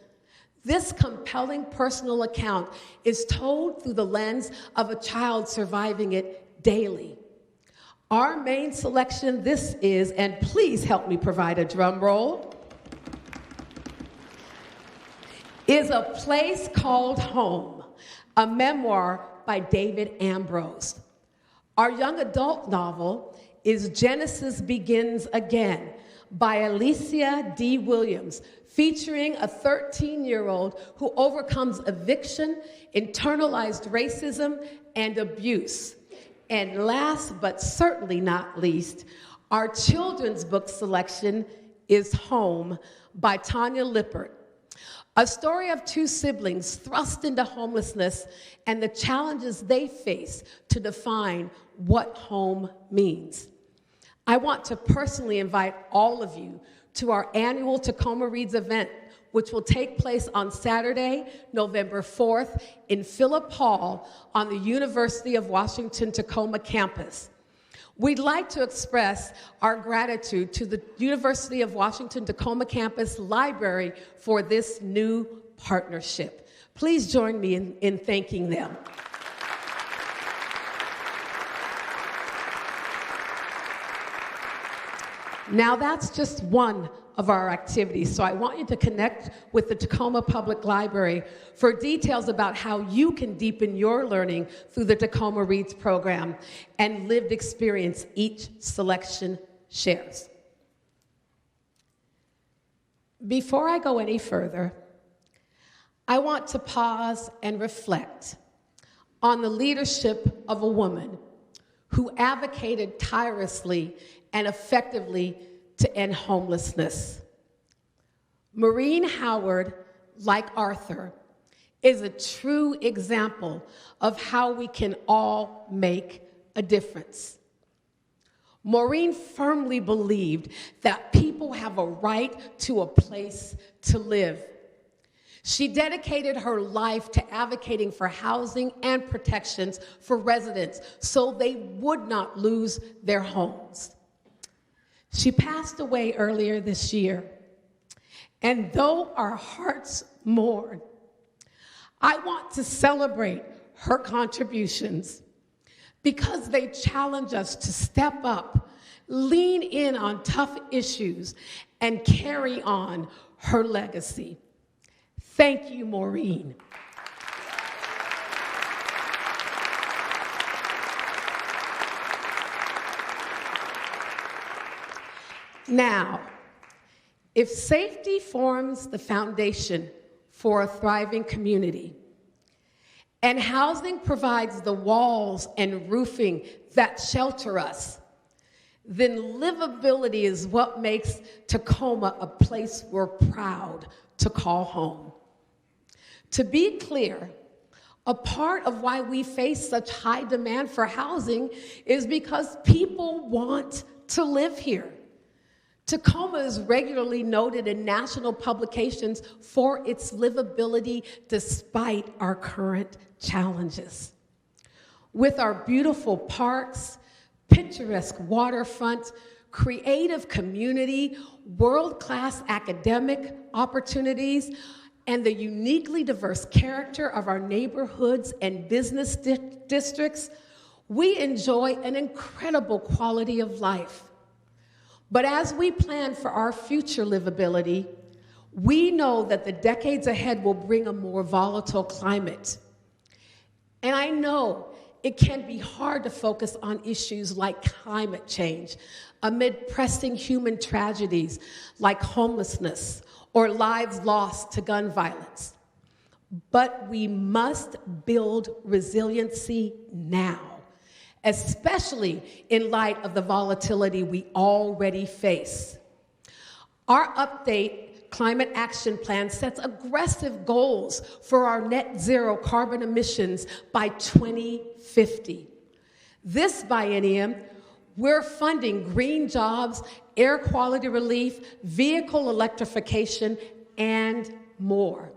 This compelling personal account is told through the lens of a child surviving it daily. Our main selection this is, and please help me provide a drum roll, is A Place Called Home, a memoir by David Ambrose. Our young adult novel is Genesis Begins Again by Alicia D. Williams, featuring a 13-year-old who overcomes eviction, internalized racism, and abuse. And last but certainly not least, our children's book selection is Home by Tanya Lippert, a story of two siblings thrust into homelessness and the challenges they face to define what home means. I want to personally invite all of you to our annual Tacoma Reads event, which will take place on Saturday, November 4th in Phillip Hall on the University of Washington Tacoma campus. We'd like to express our gratitude to the University of Washington Tacoma campus library for this new partnership. Please join me in thanking them. Now that's just one of our activities, so I want you to connect with the Tacoma Public Library for details about how you can deepen your learning through the Tacoma Reads program and lived experience each selection shares. Before I go any further, I want to pause and reflect on the leadership of a woman who advocated tirelessly and effectively to end homelessness. Maureen Howard, like Arthur, is a true example of how we can all make a difference. Maureen firmly believed that people have a right to a place to live. She dedicated her life to advocating for housing and protections for residents so they would not lose their homes. She passed away earlier this year, and though our hearts mourn, I want to celebrate her contributions because they challenge us to step up, lean in on tough issues, and carry on her legacy. Thank you, Maureen. Now, if safety forms the foundation for a thriving community, and housing provides the walls and roofing that shelter us, then livability is what makes Tacoma a place we're proud to call home. To be clear, a part of why we face such high demand for housing is because people want to live here. Tacoma is regularly noted in national publications for its livability despite our current challenges. With our beautiful parks, picturesque waterfront, creative community, world-class academic opportunities, and the uniquely diverse character of our neighborhoods and business districts, we enjoy an incredible quality of life. But as we plan for our future livability, we know that the decades ahead will bring a more volatile climate. And I know it can be hard to focus on issues like climate change amid pressing human tragedies like homelessness or lives lost to gun violence. But we must build resiliency now, especially in light of the volatility we already face. Our update Climate Action Plan sets aggressive goals for our net zero carbon emissions by 2050. This biennium, we're funding green jobs, air quality relief, vehicle electrification, and more.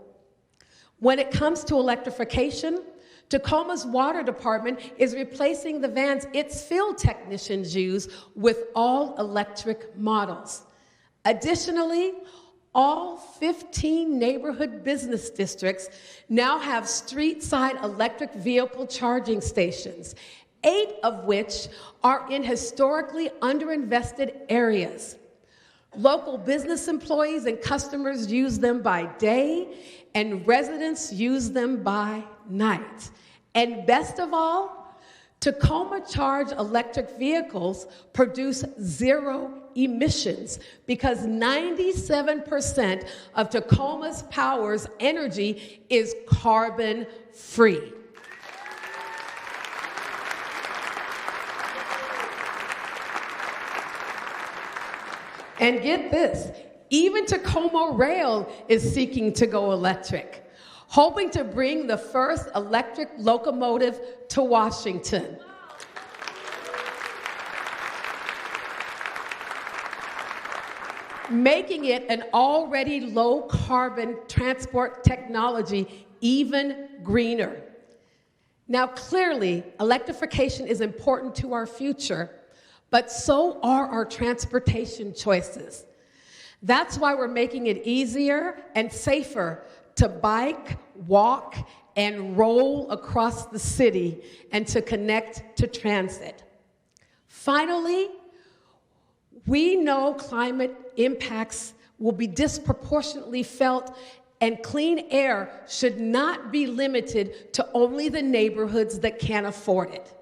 When it comes to electrification, Tacoma's water department is replacing the vans its field technicians use with all-electric models. Additionally, all 15 neighborhood business districts now have street-side electric vehicle charging stations, 8 of which are in historically underinvested areas. Local business employees and customers use them by day, and residents use them by night. And best of all, Tacoma Charge electric vehicles produce 0 emissions because 97% of Tacoma's power's energy is carbon-free. And get this, even Tacoma Rail is seeking to go electric, hoping to bring the first electric locomotive to Washington. Making it an already low-carbon transport technology even greener. Now, clearly, electrification is important to our future, but so are our transportation choices. That's why we're making it easier and safer to bike, walk, and roll across the city and to connect to transit. Finally, we know climate impacts will be disproportionately felt, and clean air should not be limited to only the neighborhoods that can afford it.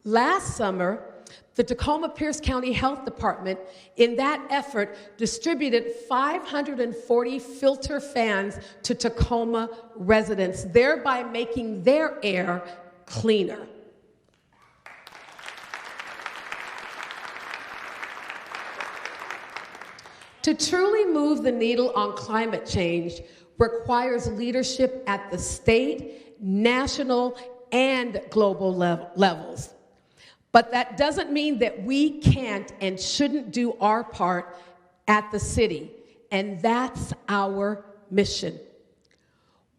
Last summer, the Tacoma Pierce County Health Department, in that effort, distributed 540 filter fans to Tacoma residents, thereby making their air cleaner. To truly move the needle on climate change requires leadership at the state, national, and global levels. But that doesn't mean that we can't and shouldn't do our part at the city, and that's our mission.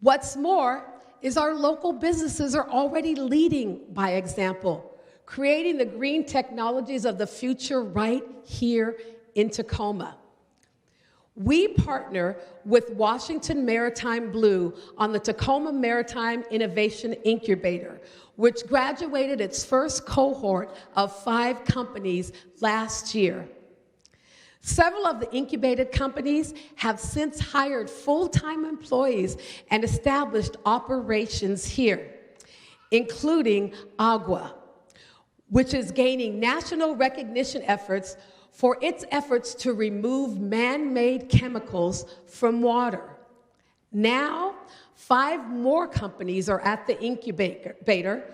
What's more is our local businesses are already leading by example, creating the green technologies of the future right here in Tacoma. We partner with Washington Maritime Blue on the Tacoma Maritime Innovation Incubator, which graduated its first cohort of 5 companies last year. Several of the incubated companies have since hired full-time employees and established operations here, including Agua, which is gaining national recognition efforts for its efforts to remove man-made chemicals from water. Now, 5 more companies are at the incubator,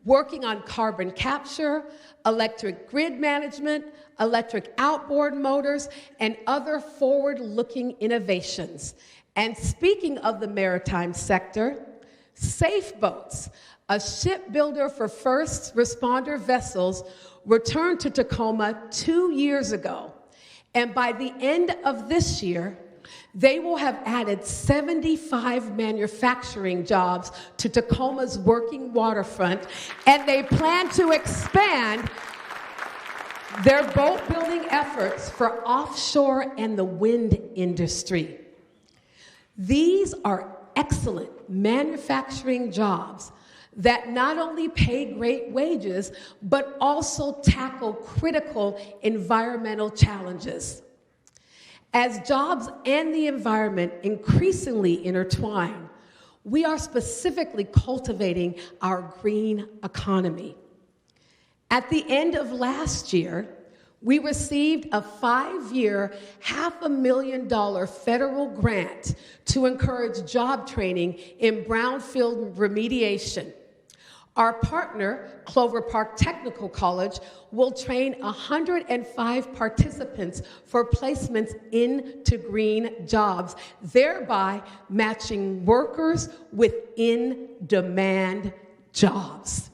working on carbon capture, electric grid management, electric outboard motors, and other forward-looking innovations. And speaking of the maritime sector, Safe Boats, a shipbuilder for first responder vessels, returned to Tacoma 2 years ago. And by the end of this year, they will have added 75 manufacturing jobs to Tacoma's working waterfront, and they plan to expand their boat building efforts for offshore and the wind industry. These are excellent manufacturing jobs that not only pay great wages, but also tackle critical environmental challenges. As jobs and the environment increasingly intertwine, we are specifically cultivating our green economy. At the end of last year, we received a 5-year, $500,000 federal grant to encourage job training in brownfield remediation. Our partner, Clover Park Technical College, will train 105 participants for placements into green jobs, thereby matching workers with in-demand jobs.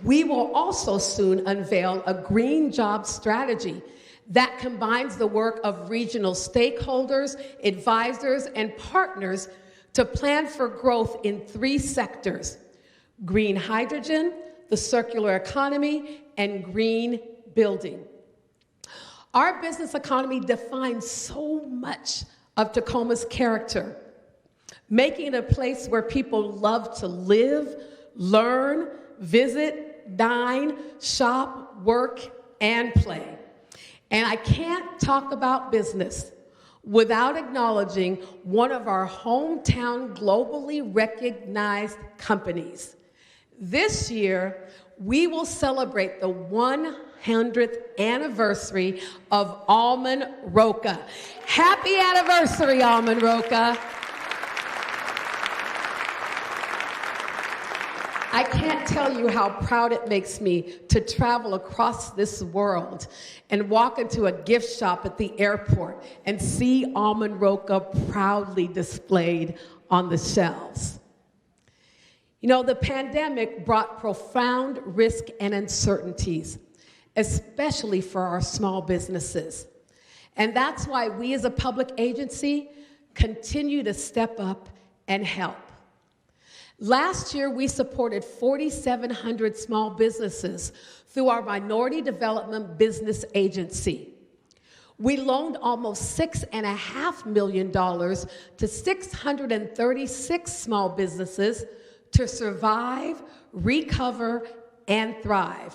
We will also soon unveil a green job strategy that combines the work of regional stakeholders, advisors, and partners to plan for growth in 3 sectors: green hydrogen, the circular economy, and green building. Our business economy defines so much of Tacoma's character, making it a place where people love to live, learn, visit, dine, shop, work, and play. And I can't talk about business without acknowledging one of our hometown globally recognized companies. This year, we will celebrate the 100th anniversary of Almond Roca. Happy anniversary, Almond Roca. I can't tell you how proud it makes me to travel across this world and walk into a gift shop at the airport and see Almond Roca proudly displayed on the shelves. You know, the pandemic brought profound risk and uncertainties, especially for our small businesses. And that's why we as a public agency continue to step up and help. Last year, we supported 4,700 small businesses through our Minority Development Business Agency. We loaned almost $6.5 million to 636 small businesses to survive, recover, and thrive.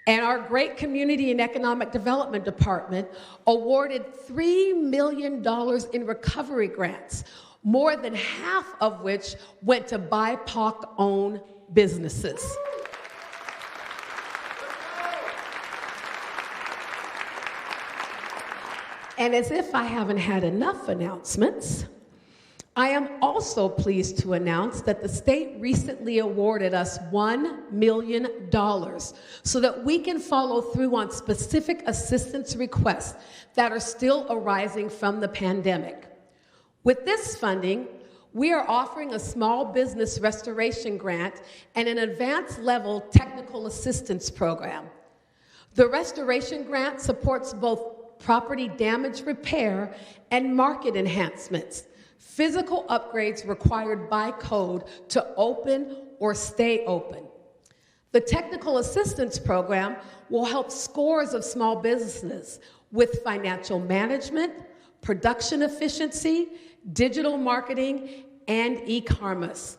And our great Community and Economic Development Department awarded $3 million in recovery grants, more than half of which went to BIPOC-owned businesses. And as if I haven't had enough announcements, I am also pleased to announce that the state recently awarded us $1 million so that we can follow through on specific assistance requests that are still arising from the pandemic. With this funding, we are offering a small business restoration grant and an advanced level technical assistance program. The restoration grant supports both property damage repair and market enhancements, physical upgrades required by code to open or stay open. The technical assistance program will help scores of small businesses with financial management, production efficiency, digital marketing, and e-commerce.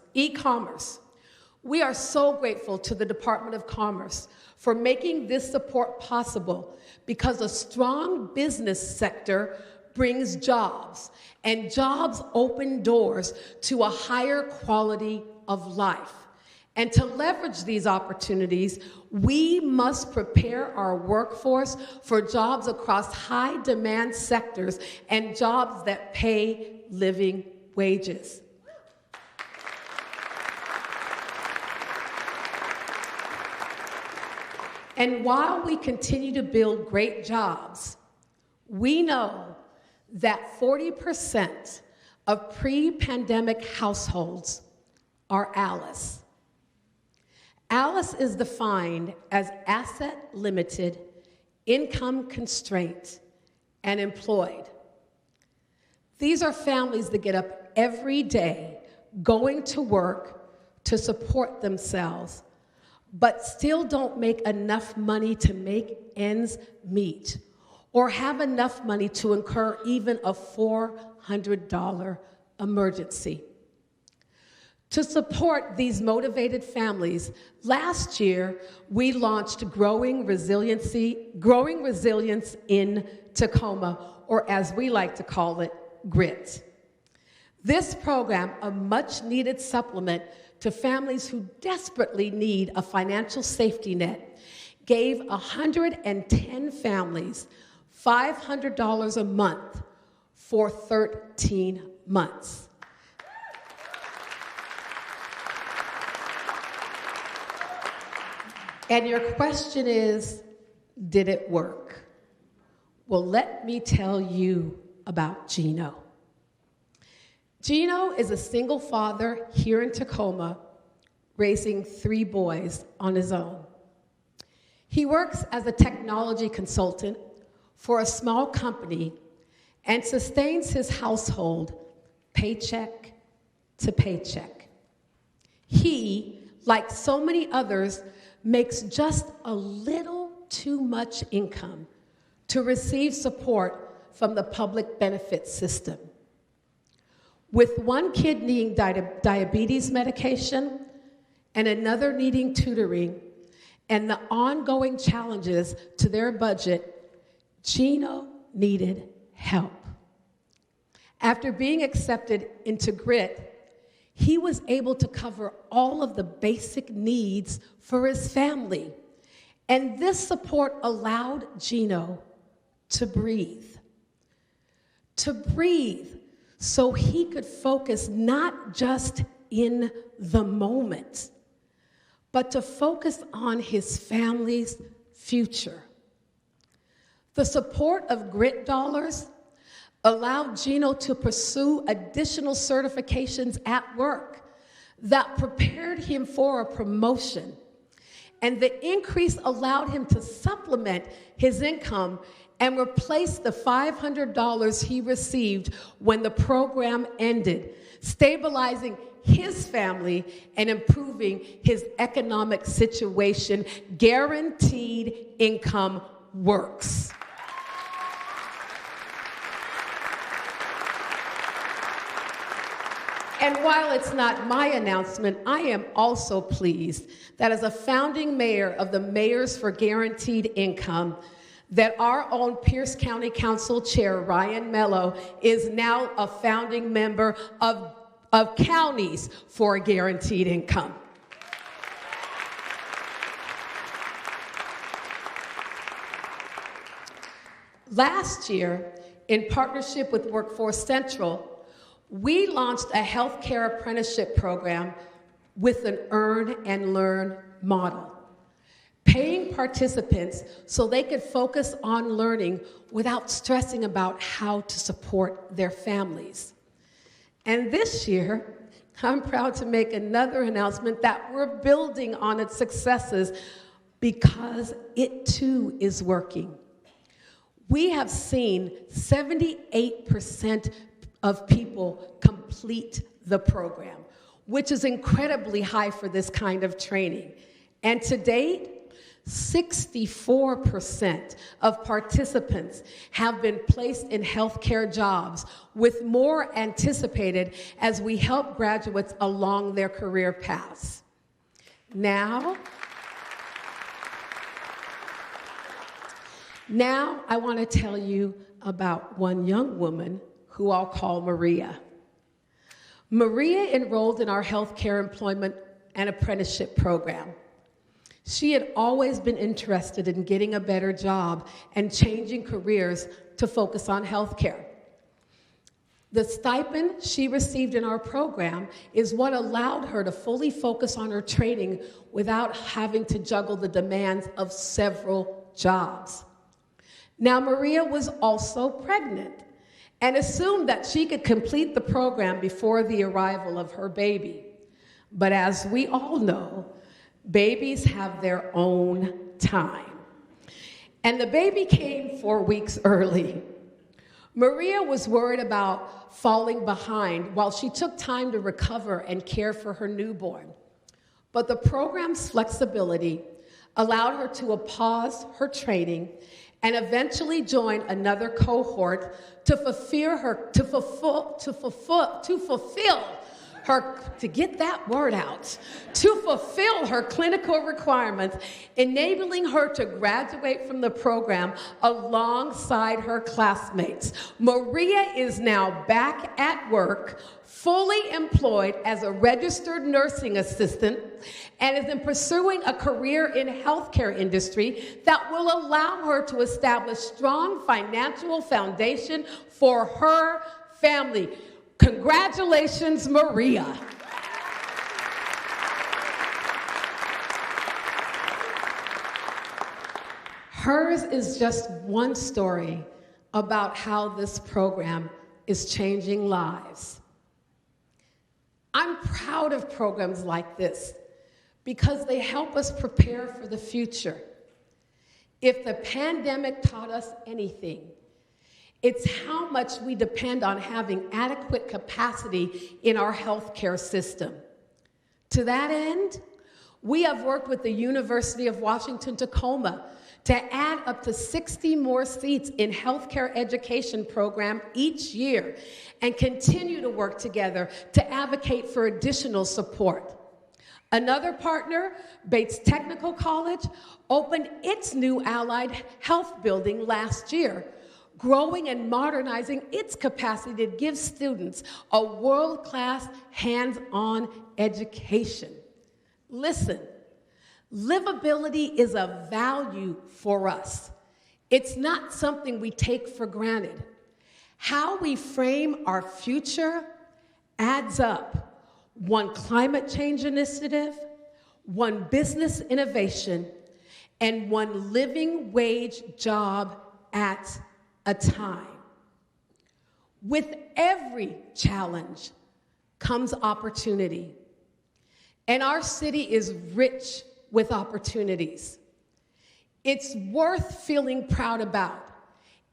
We are so grateful to the Department of Commerce for making this support possible, because a strong business sector brings jobs, and jobs open doors to a higher quality of life. And to leverage these opportunities, we must prepare our workforce for jobs across high-demand sectors and jobs that pay living wages. And while we continue to build great jobs, we know that 40% of pre-pandemic households are ALICE. ALICE is defined as asset limited, income constraint, and employed. These are families that get up every day going to work to support themselves, but still don't make enough money to make ends meet or have enough money to incur even a $400 emergency. To support these motivated families, last year we launched Growing Resilience in Tacoma, or as we like to call it, GRIT. This program, a much-needed supplement to families who desperately need a financial safety net, gave 110 families $500 a month for 13 months. And your question is, did it work? Well, let me tell you about Gino. Gino is a single father here in Tacoma, raising 3 boys on his own. He works as a technology consultant for a small company and sustains his household paycheck to paycheck. He, like so many others, makes just a little too much income to receive support from the public benefits system. With one kid needing diabetes medication and another needing tutoring and the ongoing challenges to their budget, Gino needed help. After being accepted into GRIT, he was able to cover all of the basic needs for his family. And this support allowed Gino to breathe. To breathe so he could focus not just in the moment, but to focus on his family's future. The support of GRIT dollars allowed Gino to pursue additional certifications at work that prepared him for a promotion. And the increase allowed him to supplement his income and replace the $500 he received when the program ended, stabilizing his family and improving his economic situation. Guaranteed income works. And while it's not my announcement, I am also pleased that as a founding mayor of the Mayors for Guaranteed Income, that our own Pierce County Council Chair, Ryan Mello, is now a founding member of Counties for Guaranteed Income. Last year, in partnership with Workforce Central, we launched a healthcare apprenticeship program with an earn and learn model, paying participants so they could focus on learning without stressing about how to support their families. And this year, I'm proud to make another announcement that we're building on its successes because it too is working. We have seen 78% of people complete the program, which is incredibly high for this kind of training. And to date, 64% of participants have been placed in healthcare jobs, with more anticipated as we help graduates along their career paths. Now I want to tell you about one young woman who I'll call Maria. Maria enrolled in our healthcare employment and apprenticeship program. She had always been interested in getting a better job and changing careers to focus on healthcare. The stipend she received in our program is what allowed her to fully focus on her training without having to juggle the demands of several jobs. Now, Maria was also pregnant and assumed that she could complete the program before the arrival of her baby. But as we all know, babies have their own time. And the baby came 4 weeks early. Maria was worried about falling behind while she took time to recover and care for her newborn. But the program's flexibility allowed her to pause her training and eventually join another cohort to fulfill her clinical requirements, enabling her to graduate from the program alongside her classmates. Maria is now back at work, fully employed as a registered nursing assistant, and is in pursuing a career in healthcare industry that will allow her to establish strong financial foundation for her family. Congratulations, Maria. Hers is just one story about how this program is changing lives. I'm proud of programs like this because they help us prepare for the future. If the pandemic taught us anything, it's how much we depend on having adequate capacity in our healthcare system. To that end, we have worked with the University of Washington, Tacoma to add up to 60 more seats in healthcare education program each year and continue to work together to advocate for additional support. Another partner, Bates Technical College, opened its new allied health building last year, growing and modernizing its capacity to give students a world-class hands-on education. Listen, livability is a value for us. It's not something we take for granted. How we frame our future adds up. One climate change initiative, one business innovation, and one living wage job at a time. With every challenge comes opportunity, and our city is rich with opportunities. It's worth feeling proud about.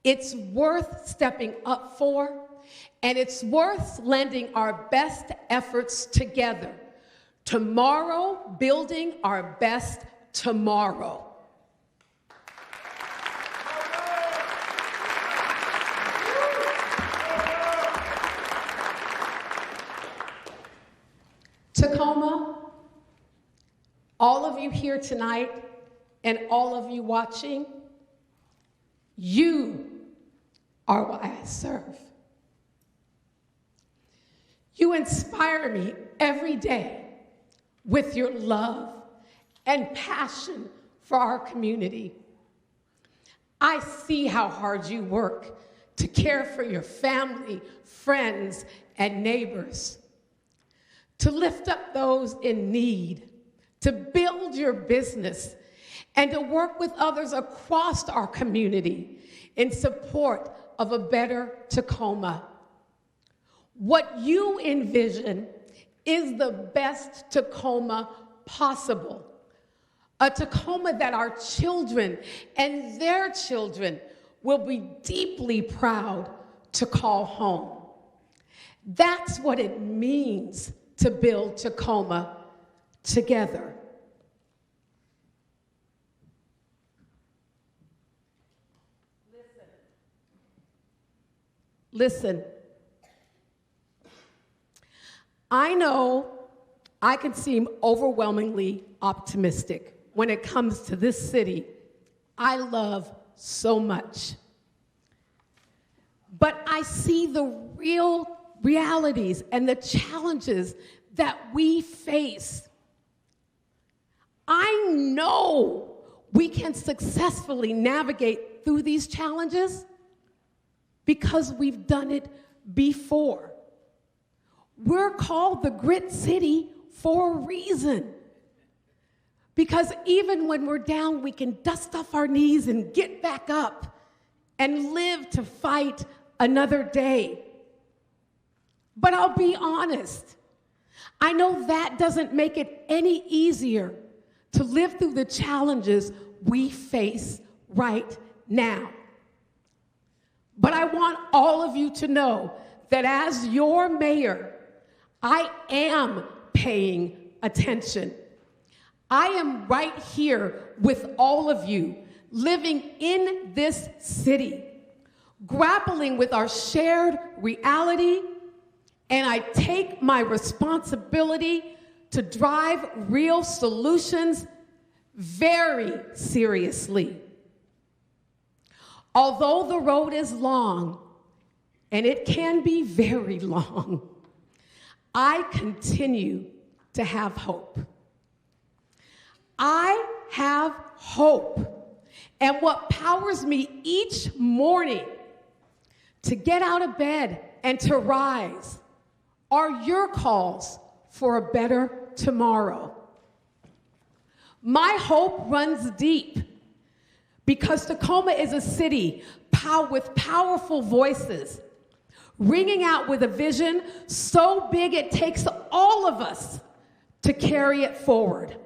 It's worth stepping up for, and it's worth lending our best efforts together. Tomorrow, building our best tomorrow. Tacoma, all of you here tonight and all of you watching, you are why I serve. You inspire me every day with your love and passion for our community. I see how hard you work to care for your family, friends, and neighbors, to lift up those in need, to build your business, and to work with others across our community in support of a better Tacoma. What you envision is the best Tacoma possible. A Tacoma that our children and their children will be deeply proud to call home. That's what it means to build Tacoma together. Listen. I know I can seem overwhelmingly optimistic when it comes to this city I love so much. But I see the real realities and the challenges that we face. I know we can successfully navigate through these challenges because we've done it before. We're called the Grit City for a reason. Because even when we're down, we can dust off our knees and get back up and live to fight another day. But I'll be honest, I know that doesn't make it any easier to live through the challenges we face right now. But I want all of you to know that as your mayor, I am paying attention. I am right here with all of you, living in this city, grappling with our shared reality, and I take my responsibility to drive real solutions very seriously. Although the road is long, and it can be very long, I continue to have hope. I have hope. And what powers me each morning to get out of bed and to rise are your calls for a better tomorrow. My hope runs deep because Tacoma is a city with powerful voices, ringing out with a vision so big it takes all of us to carry it forward.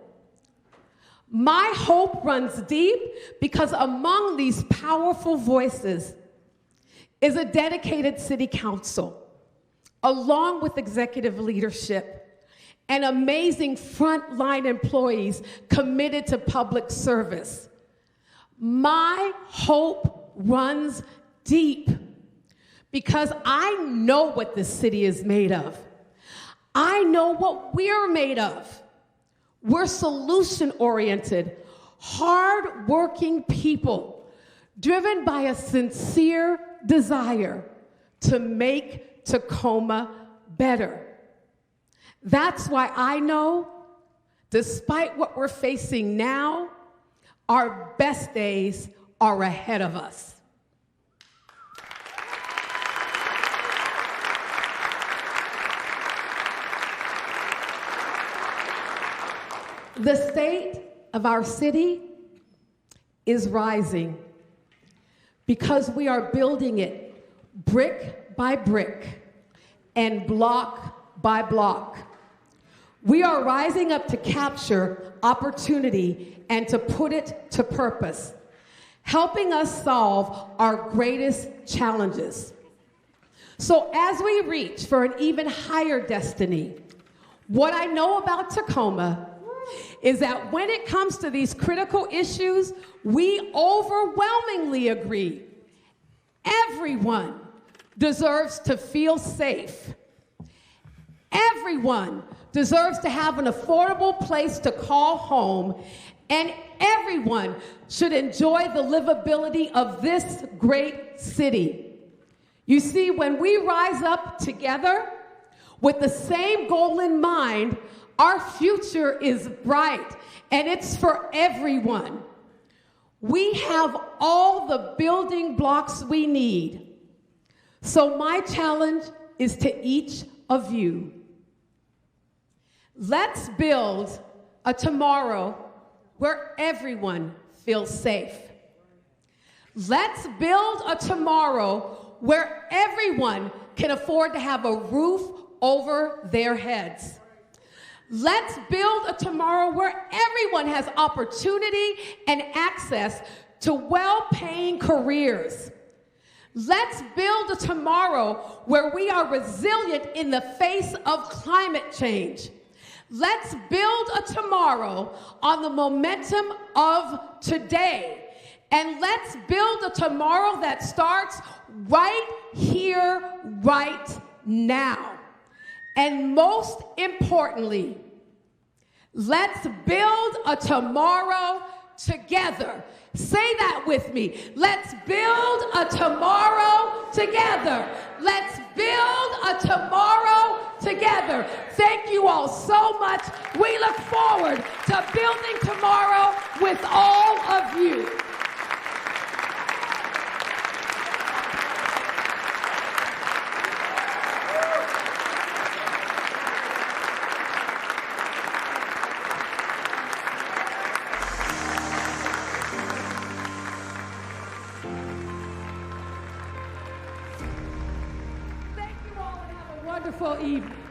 My hope runs deep because among these powerful voices is a dedicated city council, along with executive leadership and amazing frontline employees committed to public service. My hope runs deep because I know what this city is made of. I know what we're made of. We're solution-oriented, hard-working people, driven by a sincere desire to make Tacoma better. That's why I know, despite what we're facing now, our best days are ahead of us. The state of our city is rising because we are building it brick by brick and block by block. We are rising up to capture opportunity and to put it to purpose, helping us solve our greatest challenges. So as we reach for an even higher destiny, what I know about Tacoma is that when it comes to these critical issues, we overwhelmingly agree. Everyone deserves to feel safe. Everyone deserves to have an affordable place to call home, and everyone should enjoy the livability of this great city. You see, when we rise up together with the same goal in mind, our future is bright, and it's for everyone. We have all the building blocks we need. So my challenge is to each of you. Let's build a tomorrow where everyone feels safe. Let's build a tomorrow where everyone can afford to have a roof over their heads. Let's build a tomorrow where everyone has opportunity and access to well-paying careers. Let's build a tomorrow where we are resilient in the face of climate change. Let's build a tomorrow on the momentum of today. And let's build a tomorrow that starts right here, right now. And most importantly, let's build a tomorrow together. Say that with me. Let's build a tomorrow together. Let's build a tomorrow together. Thank you all so much. We look forward to building tomorrow with all of you. wonderful evening.